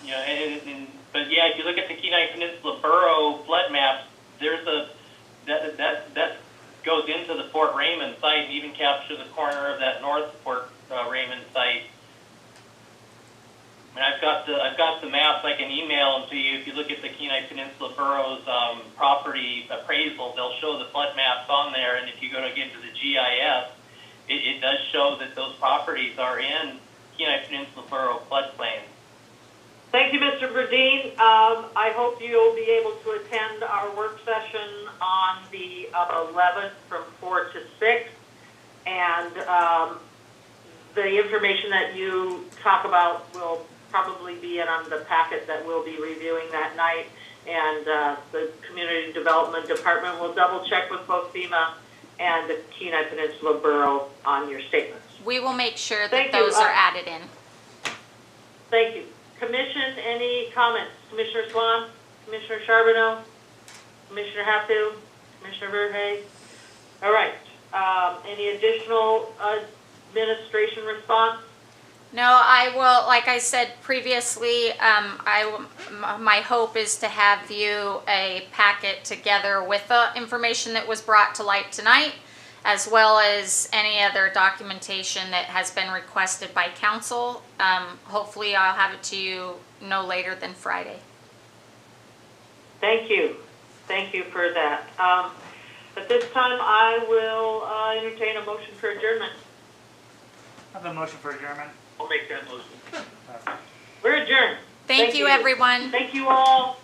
you know, but yeah, if you look at the Kenai Peninsula Borough flood maps, there's that goes into the Fort Raymond site and even captures the corner of that North Fort Raymond site. And I've got the maps. I can email them to you. If you look at the Kenai Peninsula Borough's property appraisal, they'll show the flood maps on there. And if you go to get into the GIS, it does show that those properties are in Kenai Peninsula Borough floodplain. Thank you, Mr. Verdine. I hope you'll be able to attend our work session on the 11th from 4 to 6. And the information that you talk about will probably be in on the packet that we'll be reviewing that night. And the Community Development Department will double check with both FEMA and the Kenai Peninsula Borough on your statements. We will make sure that Thank you. those are added in. Thank you. Commission, any comments? Commissioner Swan, Commissioner Charbonneau, Commissioner Hatfield, Commissioner Verhey? All right. Any additional administration response? No, I will, like I said previously, my hope is to have you a packet together with the information that was brought to light tonight, as well as any other documentation that has been requested by council. Hopefully I'll have it to you no later than Friday. Thank you. Thank you for that. At this time, I will entertain a motion for adjournment. I have a motion for adjournment. I'll make that motion. We're adjourned. Thank you, everyone. Thank you all.